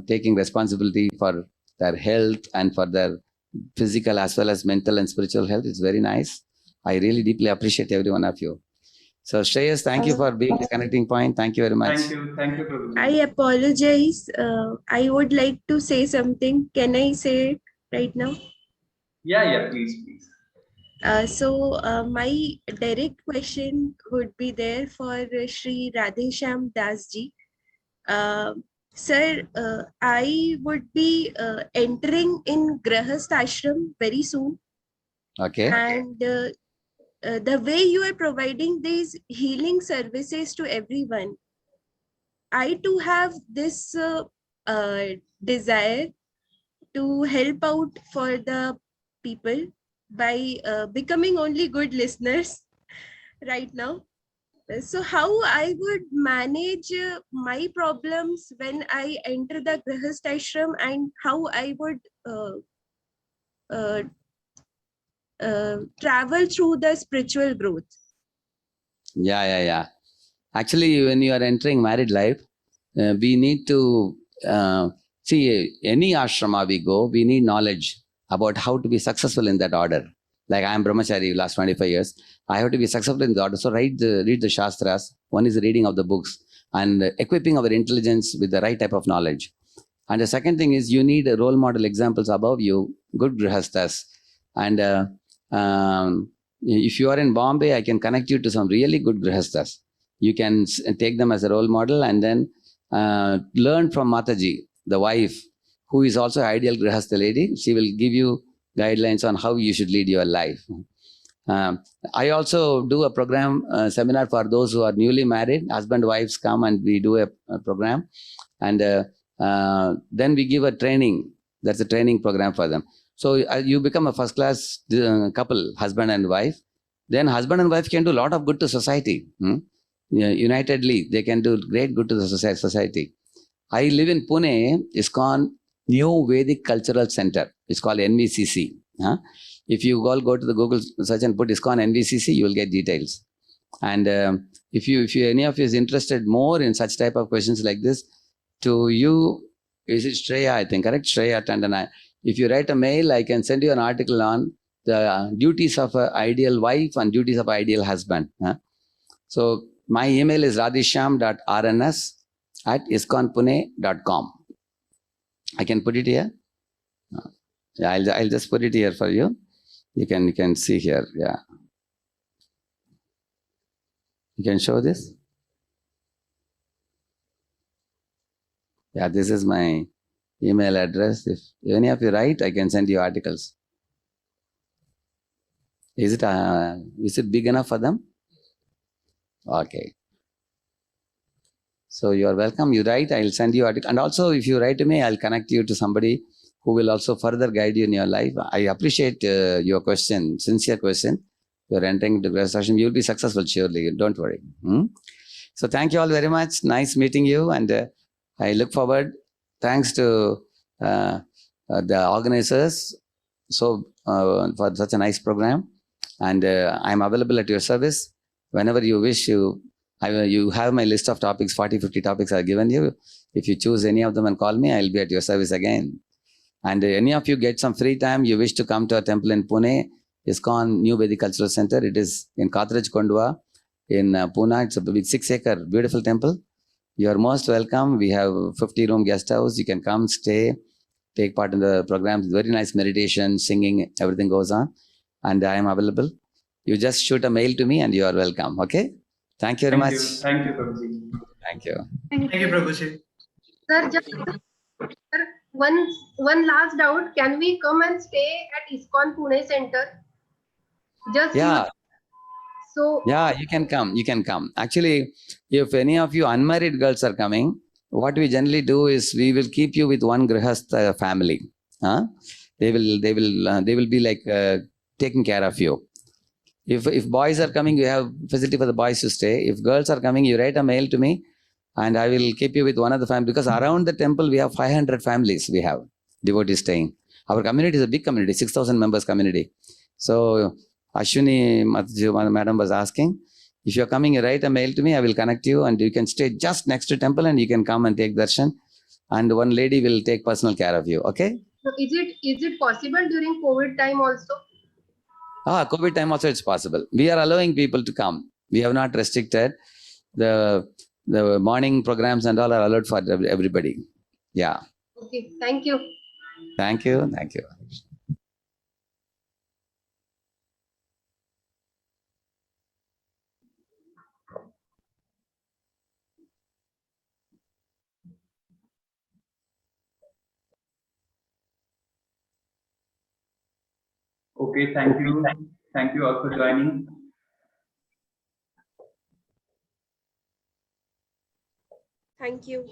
taking responsibility for their health and for their physical as well as mental and spiritual health. It's very nice. I really deeply appreciate every one of you. So Shreyas, thank you for being the connecting point. Thank you very much. Thank you, Prabhuji. I apologize. I would like to say something. Can I say it right now? Yeah, please. So my direct question would be there for Shri Radhesham Das ji. Sir, I would be entering in Grahast Ashram very soon. Okay. And the way you are providing these healing services to everyone, I too have this desire to help out for the people by becoming only good listeners right now. So how I would manage my problems when I enter the Grahast Ashram, and how I would travel through the spiritual growth. Yeah. Actually, when you are entering married life, we need to see any ashrama we go, we need knowledge about how to be successful in that order. Like I am brahmachari last 25 years. I have to be successful in the order. So read the Shastras. One is the reading of the books and equipping our intelligence with the right type of knowledge. And the second thing is you need role model examples above you, good grihastas. And if you are in Bombay, I can connect you to some really good grihastas. You can take them as a role model and then learn from Mataji, the wife, who is also an ideal grihastha lady. She will give you guidelines on how you should lead your life. I also do a program, seminar for those who are newly married. Husband, wives come and we do a program. And then we give a training. That's a training program for them. So you become a first-class couple, husband and wife. Then husband and wife can do a lot of good to society. Unitedly, they can do great good to the society. I live in Pune, ISKCON New Vedic Cultural Center. It's called NVCC. If you all go to the Google search and put ISKCON NVCC, you will get details. And if any of you is interested more in such type of questions like this, to you, is it Shreya, I think, correct? Shreya Tandana. If you write a mail, I can send you an article on the duties of an ideal wife and duties of an ideal husband. So my email is radhesham.rns@iskonpune.com. I can put it here. Yeah, I'll just put it here for you. You can see here. Yeah. You can show this. Yeah, this is my email address. If any of you write, I can send you articles. Is it big enough for them? Okay. So you are welcome. You write, I'll send you article. And also, if you write to me, I'll connect you to somebody who will also further guide you in your life. I appreciate your question, sincere question. You're entering into Grahast Ashram. You'll be successful, surely. Don't worry. So thank you all very much. Nice meeting you. And I look forward. Thanks to the organizers for such a nice program, and I'm available at your service whenever you wish. You have my list of topics, 40, 50 topics I've given you. If you choose any of them and call me, I'll be at your service again. And any of you get some free time, you wish to come to a temple in Pune, ISKCON New Vedic Cultural Center. It is in Kathraj Kondwa in Pune. It's a big 6-acre beautiful temple. You are most welcome. We have 50-room guest house. You can come, stay, take part in the programs. Very nice meditation, singing, everything goes on. And I am available. You just shoot a mail to me and you are welcome. Okay? Thank you very much. Thank you, Prabhuji. Thank you. Thank you, Prabhuji. Sir, just one last doubt. Can we come and stay at ISKCON Pune Center? Just Yeah. so. Yeah, you can come. You can come. Actually, if any of you unmarried girls are coming, what we generally do is we will keep you with one grihastha family. They will be like taking care of you. If boys are coming, you have facility for the boys to stay. If girls are coming, you write a mail to me, and I will keep you with one of the families, because around the temple we have 500 families. We have devotees staying. Our community is a big community, 6,000 members community. So Ashwini madam was asking, if you're coming, you write a mail to me, I will connect you, and you can stay just next to temple and you can come and take darshan, and one lady will take personal care of you. Okay? So is it possible during COVID time also? COVID time also it's possible. We are allowing people to come. We have not restricted. The morning programs and all are allowed for everybody. Yeah. Okay, thank you. Thank you. Thank you. Okay, thank you. Thank you all for joining. Thank you.